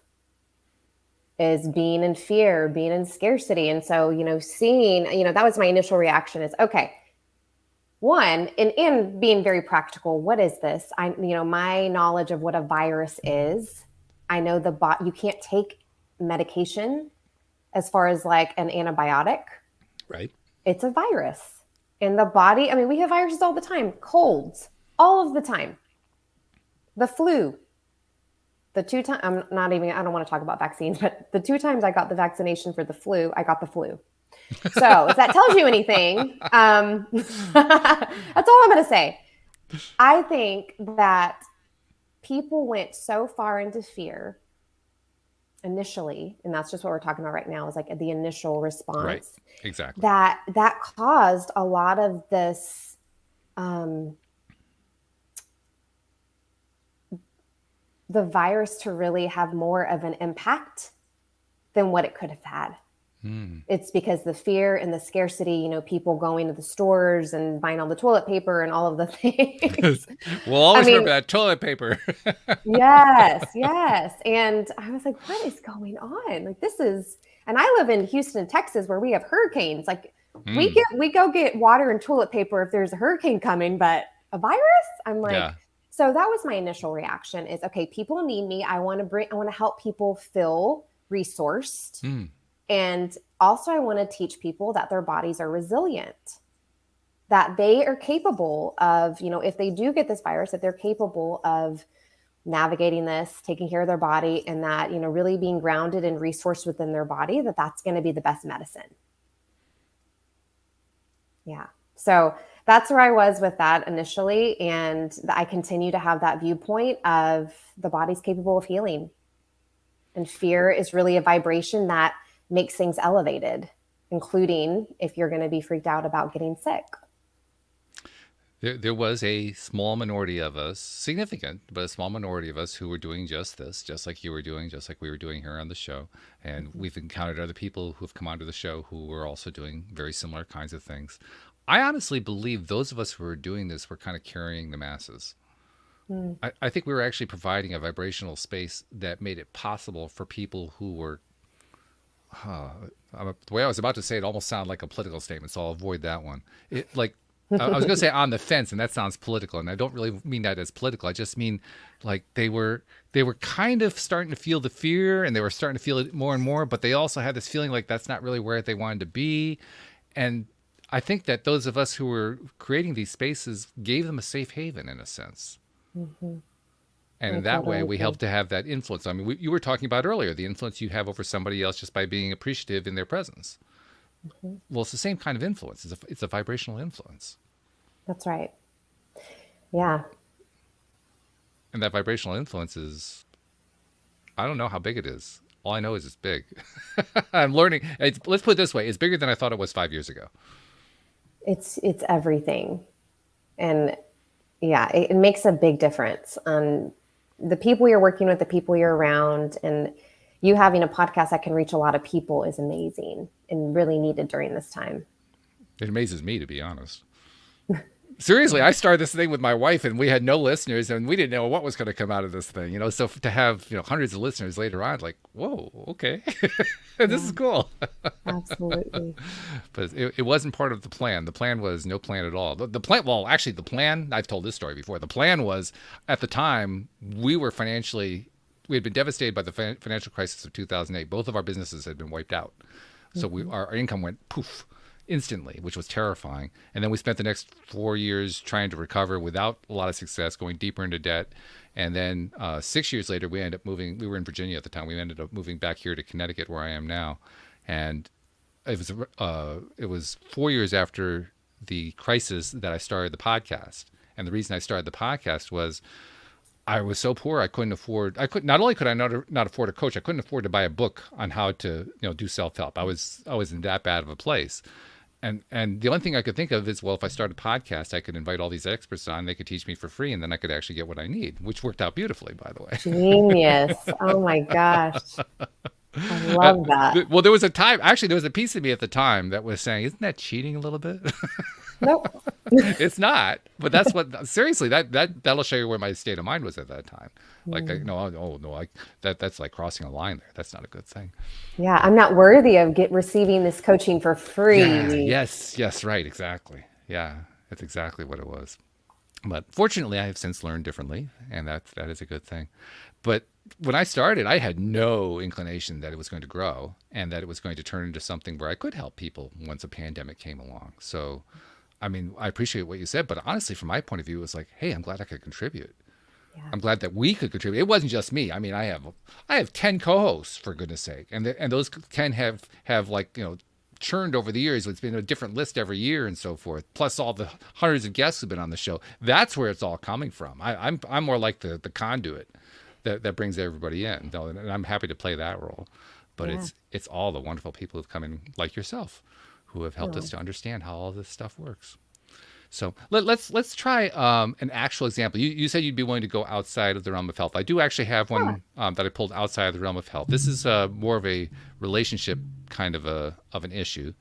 is being in fear, being in scarcity. And so, seeing, that was my initial reaction is, okay, one, and being very practical, what is this? My knowledge of what a virus is, I know you can't take medication as far as like an antibiotic. Right. It's a virus in the body. I mean, we have viruses all the time, colds, all of the time. The flu, I don't want to talk about vaccines, but the 2 times I got the vaccination for the flu, I got the flu. So if that tells you anything, that's all I'm going to say. I think that people went so far into fear initially, and that's just what we're talking about right now, is like the initial response. Right. Exactly. That caused a lot of this, the virus to really have more of an impact than what it could have had. It's because the fear and the scarcity, people going to the stores and buying all the toilet paper and all of the things. We'll always remember that toilet paper. Yes. And I was like, what is going on? Like, and I live in Houston, Texas, where we have hurricanes. Like we go get water and toilet paper if there's a hurricane coming, but a virus? I'm like, So that was my initial reaction is, okay, people need me. I want to help people feel resourced. And also I want to teach people that their bodies are resilient, that they are capable of, if they do get this virus, that they're capable of navigating this, taking care of their body, and that, really being grounded and resourced within their body, that's going to be the best medicine. Yeah. So that's where I was with that initially. And I continue to have that viewpoint of the body's capable of healing. And fear is really a vibration that makes things elevated, including if you're going to be freaked out about getting sick. There was a small minority of us, significant, but a small minority of us who were doing just this, just like you were doing, just like we were doing here on the show. And we've encountered other people who've come onto the show who were also doing very similar kinds of things. I honestly believe those of us who were doing this were kind of carrying the masses. I think we were actually providing a vibrational space that made it possible for people who were the way I was about to say it almost sounded like a political statement, so I'll avoid that one. I was going to say on the fence, and that sounds political, and I don't really mean that as political. I just mean like they were kind of starting to feel the fear, and they were starting to feel it more and more, but they also had this feeling like that's not really where they wanted to be. And I think that those of us who were creating these spaces gave them a safe haven in a sense. Mm-hmm. And I in that way, totally we agree. help to have that influence. I mean, you were talking about earlier, the influence you have over somebody else just by being appreciative in their presence. Mm-hmm. Well, it's the same kind of influence. It's a vibrational influence. That's right. Yeah. And that vibrational influence is, I don't know how big it is. All I know is it's big. I'm learning. Let's put it this way. It's bigger than I thought it was 5 years ago. It's everything. And yeah, it makes a big difference on the people you're working with, the people you're around, and you having a podcast that can reach a lot of people is amazing and really needed during this time. It amazes me, to be honest. Seriously, I started this thing with my wife and we had no listeners and we didn't know what was going to come out of this thing, you know? So to have, hundreds of listeners later on, like, whoa, okay. This is cool. Absolutely. But it wasn't part of the plan. The plan was no plan at all. The plan, well, actually the plan, I've told this story before. The plan was at the time we had been devastated by the financial crisis of 2008. Both of our businesses had been wiped out. So our income went poof instantly, which was terrifying. And then we spent the next 4 years trying to recover without a lot of success, going deeper into debt. And then 6 years later, we ended up moving. We were in Virginia at the time. We ended up moving back here to Connecticut, where I am now. And it was 4 years after the crisis that I started the podcast. And the reason I started the podcast was I was so poor I couldn't afford. Not only could I not afford a coach, I couldn't afford to buy a book on how to do self-help. I was in that bad of a place. And the only thing I could think of is, well, if I start a podcast, I could invite all these experts on. They could teach me for free, and then I could actually get what I need, which worked out beautifully, by the way. Genius. Oh my gosh. I love that. Well, there was a piece of me at the time that was saying, isn't that cheating a little bit? Nope. It's not, but that's what, seriously, that'll show you where my state of mind was at that time. Like, that's like crossing a line there. That's not a good thing. Yeah, I'm not worthy of receiving this coaching for free. Yeah, yes, right, exactly. Yeah, that's exactly what it was. But fortunately, I have since learned differently, and that is a good thing. But when I started, I had no inclination that it was going to grow and that it was going to turn into something where I could help people once a pandemic came along. So, I mean, I appreciate what you said, but honestly, from my point of view, it was like, hey, I'm glad I could contribute. Yeah. I'm glad that we could contribute. It wasn't just me. I mean, I have 10 co-hosts, for goodness sake, and those 10 have like churned over the years. It's been a different list every year and so forth. Plus all the hundreds of guests who've been on the show. That's where it's all coming from. I'm more like the conduit that brings everybody in, and I'm happy to play that role. But Yeah. it's all the wonderful people who've come in, like yourself, who have helped us to understand how all this stuff works. So let's try an actual example. You said you'd be willing to go outside of the realm of health. I do actually have one that I pulled outside of the realm of health. This is more of a relationship kind of an issue.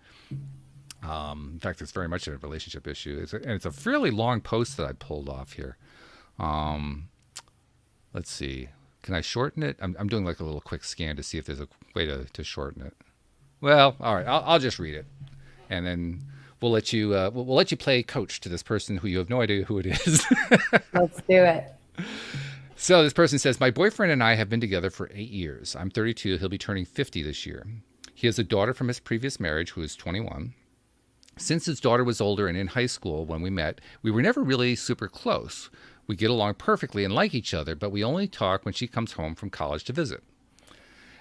In fact, it's very much a relationship issue. It's a fairly long post that I pulled off here. Let's see. Can I shorten it? I'm doing like a little quick scan to see if there's a way to shorten it. Well, all right. I'll just read it, and then we'll let you play coach to this person who you have no idea who it is. Let's do it. So this person says, my boyfriend and I have been together for 8 years. I'm 32. He'll be turning 50 this year. He has a daughter from his previous marriage who is 21. Since his daughter was older and in high school when we met, we were never really super close. We get along perfectly and like each other, but we only talk when she comes home from college to visit.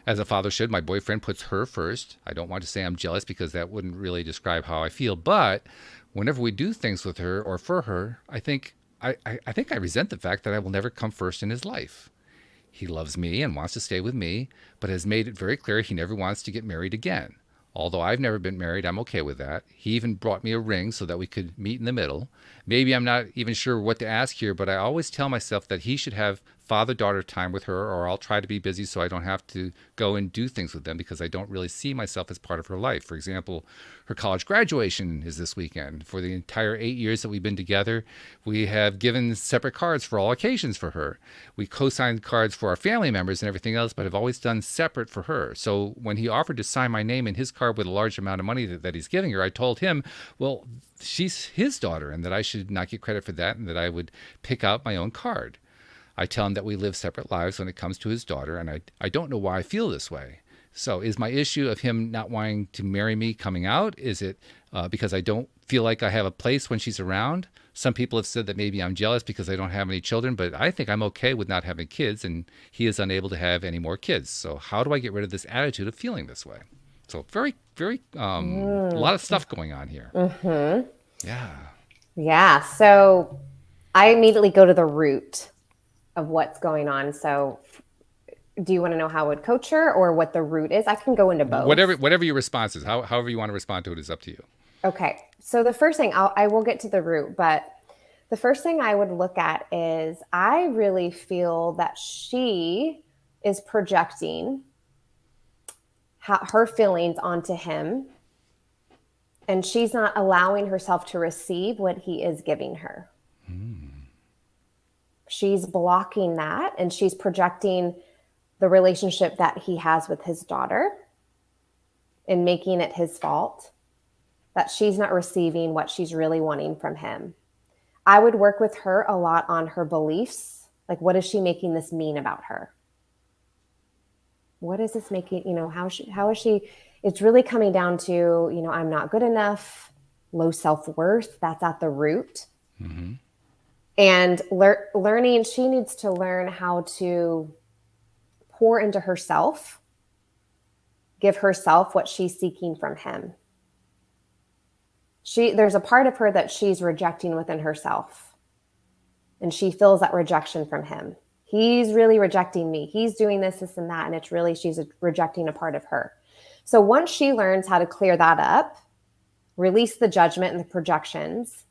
As a father should, my boyfriend puts her first. I don't want to say I'm jealous because that wouldn't really describe how I feel, but whenever we do things with her or for her, I think I resent the fact that I will never come first in his life. He loves me and wants to stay with me, but has made it very clear he never wants to get married again. Although I've never been married, I'm okay with that. He even brought me a ring so that we could meet in the middle. Maybe I'm not even sure what to ask here, but I always tell myself that he should have father-daughter time with her, or I'll try to be busy so I don't have to go and do things with them because I don't really see myself as part of her life. For example, her college graduation is this weekend. For the entire 8 years that we've been together, we have given separate cards for all occasions for her. We co-signed cards for our family members and everything else, but have always done separate for her. So when he offered to sign my name in his card with a large amount of money that he's giving her, I told him, well, she's his daughter and that I should not get credit for that and that I would pick out my own card. I tell him that we live separate lives when it comes to his daughter, and I don't know why I feel this way. So is my issue of him not wanting to marry me coming out? Is it because I don't feel like I have a place when she's around? Some people have said that maybe I'm jealous because I don't have any children, but I think I'm okay with not having kids, and he is unable to have any more kids. So how do I get rid of this attitude of feeling this way? So very, very, a lot of stuff going on here. Mm-hmm. Yeah. Yeah. So I immediately go to the root of what's going on. So do you want to know how I would coach her or what the root is? I can go into both. Whatever your response is, however you want to respond to it is up to you. Okay. So the first thing, I will get to the root, but the first thing I would look at is I really feel that she is projecting her feelings onto him, and she's not allowing herself to receive what he is giving her. She's blocking that, and she's projecting the relationship that he has with his daughter and making it his fault, that she's not receiving what she's really wanting from him. I would work with her a lot on her beliefs. Like, what is she making this mean about her? What is this making, how is she, it's really coming down to, I'm not good enough, low self-worth. That's at the root. Mm-hmm. And learning, she needs to learn how to pour into herself, give herself what she's seeking from him. There's a part of her that she's rejecting within herself, and she feels that rejection from him. He's really rejecting me. He's doing this, and that, and it's really, she's rejecting a part of her. So once she learns how to clear that up, release the judgment and the projections,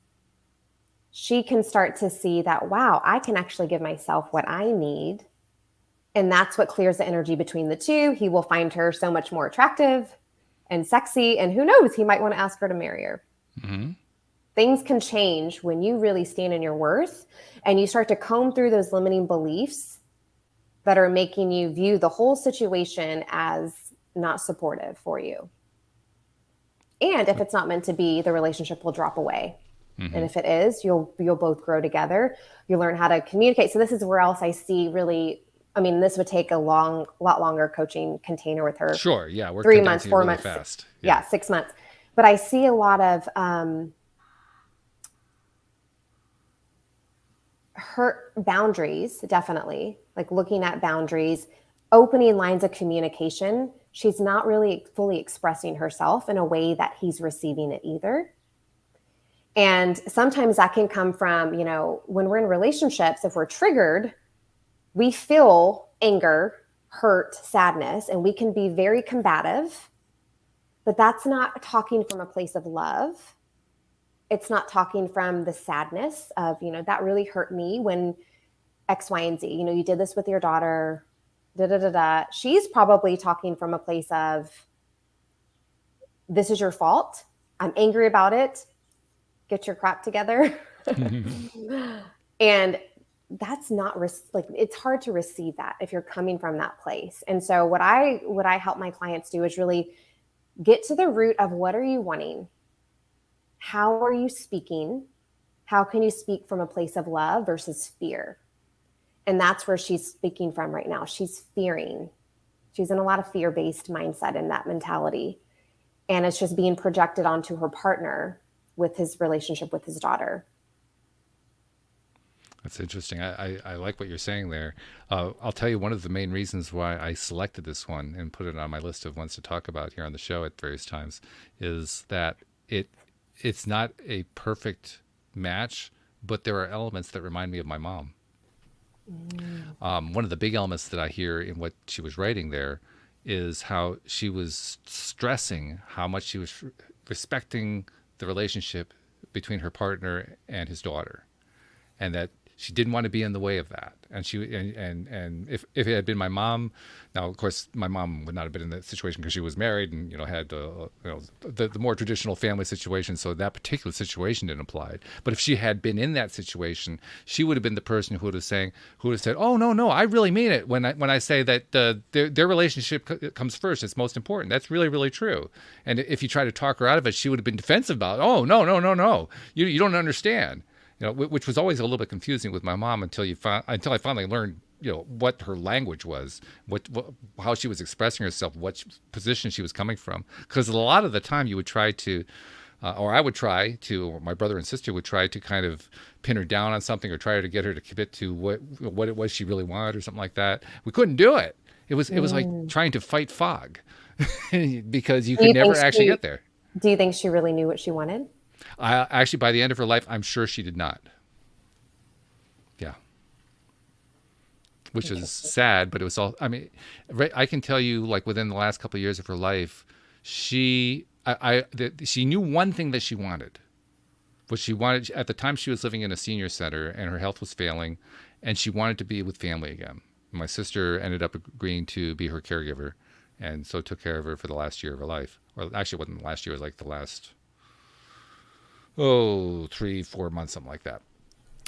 she can start to see that, wow, I can actually give myself what I need. And that's what clears the energy between the two. He will find her so much more attractive and sexy. And who knows, he might want to ask her to marry her. Mm-hmm. Things can change when you really stand in your worth and you start to comb through those limiting beliefs that are making you view the whole situation as not supportive for you. And if it's not meant to be, the relationship will drop away. Mm-hmm. And if it is, you'll both grow together. You learn how to communicate. So this is where else I see really, this would take a lot longer coaching container with her. Sure. Yeah. We're 3 months, 4 really months. Fast. Yeah. 6 months. But I see a lot of her boundaries, definitely, like looking at boundaries, opening lines of communication. She's not really fully expressing herself in a way that he's receiving it either. And sometimes that can come from, when we're in relationships, if we're triggered, we feel anger, hurt, sadness, and we can be very combative. But that's not talking from a place of love. It's not talking from the sadness of, that really hurt me when X, Y, and Z. You did this with your daughter, da-da-da-da. She's probably talking from a place of, this is your fault. I'm angry about it. Get your crap together. And that's not it's hard to receive that if you're coming from that place. And so what I help my clients do is really get to the root of, what are you wanting? How are you speaking? How can you speak from a place of love versus fear? And that's where she's speaking from right now. She's fearing. She's in a lot of fear-based mindset and that mentality. And it's just being projected onto her partner with his relationship with his daughter. That's interesting. I like what you're saying there. I'll tell you one of the main reasons why I selected this one and put it on my list of ones to talk about here on the show at various times is that it's not a perfect match, but there are elements that remind me of my mom. One of the big elements that I hear in what she was writing there is how she was stressing how much she was respecting the relationship between her partner and his daughter, and that she didn't want to be in the way of that. And if it had been my mom, now of course my mom would not have been in that situation because she was married and had the more traditional family situation, so that particular situation didn't apply. But if she had been in that situation, she would have been the person who would have said, "Oh no, I really mean it when I say that their relationship comes first. It's most important. That's really, really true." And if you try to talk her out of it, she would have been defensive about it. "Oh no, you don't understand." Which was always a little bit confusing with my mom until I finally learned what her language was, what how she was expressing herself, what position she was coming from. Because a lot of the time you would try to, or I would try to, or my brother and sister would try to kind of pin her down on something or try to get her to commit to what it was she really wanted or something like that. We couldn't do it. It was like trying to fight fog because you could never actually get there. Do you think she really knew what she wanted? Actually, by the end of her life, I'm sure she did not. Yeah. Which is sad, but it was all, I mean, I can tell you, like, within the last couple of years of her life, she knew one thing that she wanted. What she wanted, at the time she was living in a senior center and her health was failing, and she wanted to be with family again. My sister ended up agreeing to be her caregiver, and so took care of her for the last year of her life. Or actually, it wasn't the last year, it was like the last 3-4 months, something like that.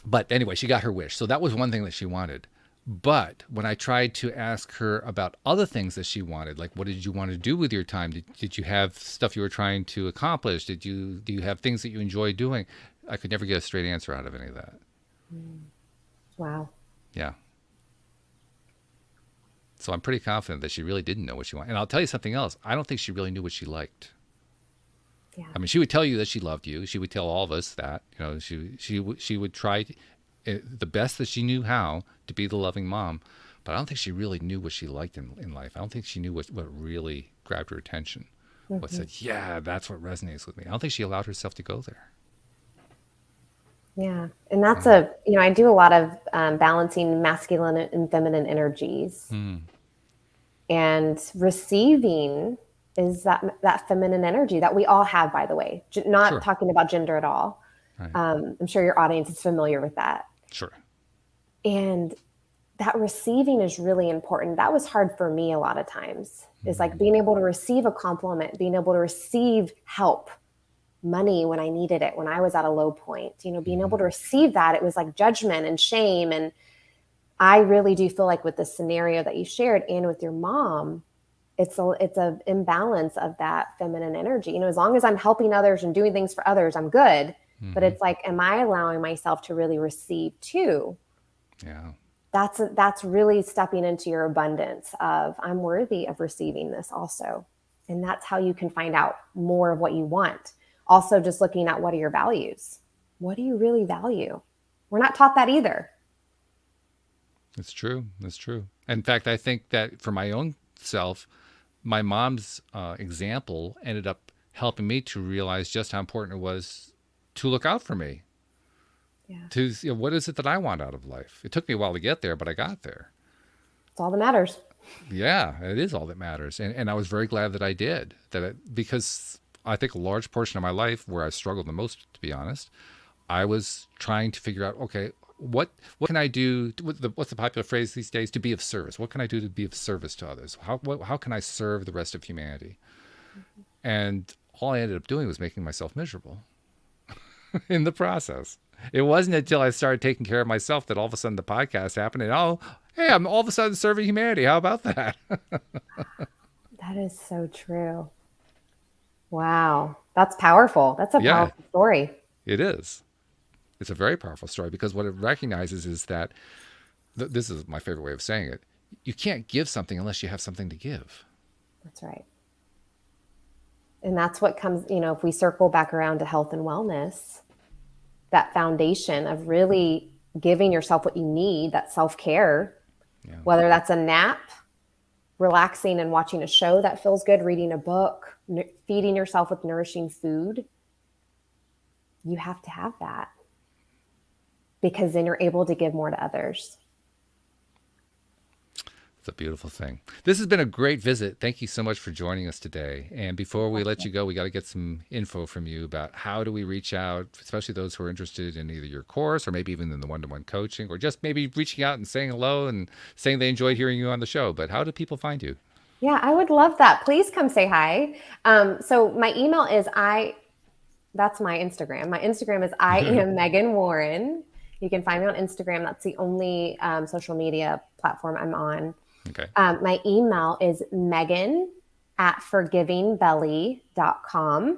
But anyway, she got her wish. So that was one thing that she wanted. But when I tried to ask her about other things that she wanted, like what did you want to do with your time? Did you have stuff you were trying to accomplish? Do you have things that you enjoy doing? I could never get a straight answer out of any of that. Wow. Yeah. So I'm pretty confident that she really didn't know what she wanted. And I'll tell you something else. I don't think she really knew what she liked. Yeah. I mean, she would tell you that she loved you. She would tell all of us that. She would try the best that she knew how to be the loving mom. But I don't think she really knew what she liked in life. I don't think she knew what really grabbed her attention. What said, yeah, that's what resonates with me. I don't think she allowed herself to go there. Yeah. And that's I do a lot of balancing masculine and feminine energies. And receiving is that feminine energy that we all have, by the way, not talking about gender at all. Right. I'm sure your audience is familiar with that. Sure. And that receiving is really important. That was hard for me a lot of times. Is like being able to receive a compliment, being able to receive help, money when I needed it, when I was at a low point, being able to receive that. It was like judgment and shame. And I really do feel like with the scenario that you shared and with your mom, it's a imbalance of that feminine energy. As long as I'm helping others and doing things for others, I'm good. But it's like, am I allowing myself to really receive too? Yeah. That's really stepping into your abundance of I'm worthy of receiving this also. And that's how you can find out more of what you want. Also, just looking at what are your values? What do you really value? We're not taught that either. It's true. That's true. In fact, I think that for my own self, my mom's example ended up helping me to realize just how important it was to look out for me. Yeah. What is it that I want out of life? It took me a while to get there, but I got there. It's all that matters. Yeah, it is all that matters. And I was very glad that I did. Because I think a large portion of my life where I struggled the most, to be honest, I was trying to figure out, okay, what can I do? What's the popular phrase these days? To be of service. What can I do to be of service to others? How can I serve the rest of humanity? And all I ended up doing was making myself miserable in the process. It wasn't until I started taking care of myself that all of a sudden the podcast happened and hey, I'm all of a sudden serving humanity. How about that? That is so true. Wow. That's powerful. That's a powerful story. It is. It's a very powerful story because what it recognizes is that, this is my favorite way of saying it, you can't give something unless you have something to give. That's right. And that's what comes, if we circle back around to health and wellness, that foundation of really giving yourself what you need, that self-care, whether that's a nap, relaxing and watching a show that feels good, reading a book, feeding yourself with nourishing food, you have to have that because then you're able to give more to others. It's a beautiful thing. This has been a great visit. Thank you so much for joining us today. And before we let you go, we got to get some info from you about how do we reach out, especially those who are interested in either your course or maybe even in the one-to-one coaching or just maybe reaching out and saying hello and saying they enjoyed hearing you on the show. But how do people find you? Yeah, I would love that. Please come say hi. So my email is that's my Instagram. My Instagram is I am Megan Warren. You can find me on Instagram. That's the only social media platform I'm on. Okay. My email is megan@forgivingbelly.com.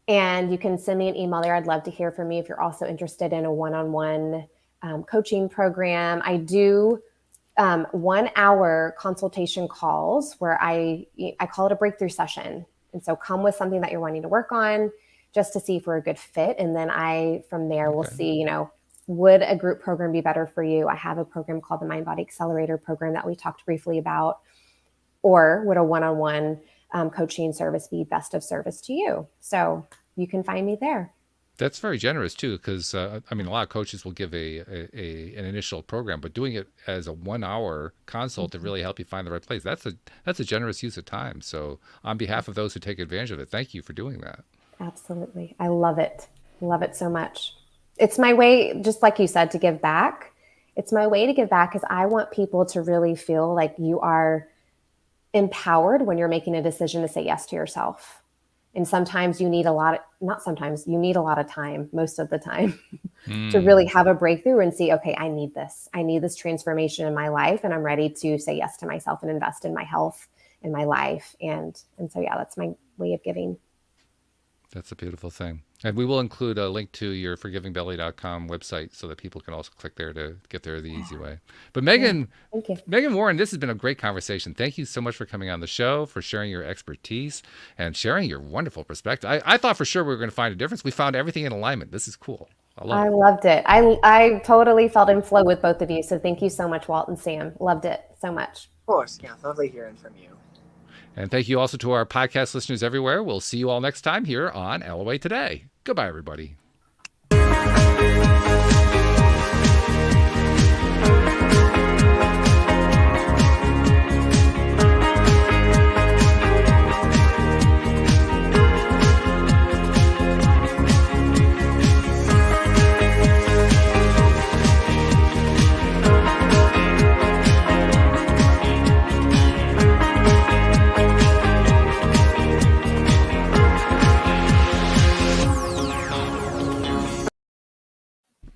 And you can send me an email there. I'd love to hear from you if you're also interested in a one-on-one coaching program. I do 1-hour consultation calls where I call it a breakthrough session. And so come with something that you're wanting to work on just to see if we're a good fit. And then from there, we'll see, would a group program be better for you? I have a program called the Mind Body Accelerator program that we talked briefly about. Or would a one-on-one coaching service be best of service to you? So you can find me there. That's very generous too, because a lot of coaches will give an initial program, but doing it as a 1-hour consult to really help you find the right place, that's a generous use of time. So on behalf of those who take advantage of it, thank you for doing that. Absolutely. I love it. Love it so much. It's my way, just like you said, to give back. It's my way to give back because I want people to really feel like you are empowered when you're making a decision to say yes to yourself. And sometimes you need you need a lot of time, most of the time, to really have a breakthrough and see, okay, I need this transformation in my life, and I'm ready to say yes to myself and invest in my health and my life. And so, yeah, that's my way of giving. That's a beautiful thing. And we will include a link to your forgivingbelly.com website so that people can also click there to get there the easy way. But Megan, thank you. Megan Warren, this has been a great conversation. Thank you so much for coming on the show, for sharing your expertise and sharing your wonderful perspective. I thought for sure we were going to find a difference. We found everything in alignment. This is cool. I loved it. I totally felt in flow with both of you. So thank you so much, Walt and Sam. Loved it so much. Of course. Yeah. Lovely hearing from you. And thank you also to our podcast listeners everywhere. We'll see you all next time here on LOA Today. Goodbye, everybody.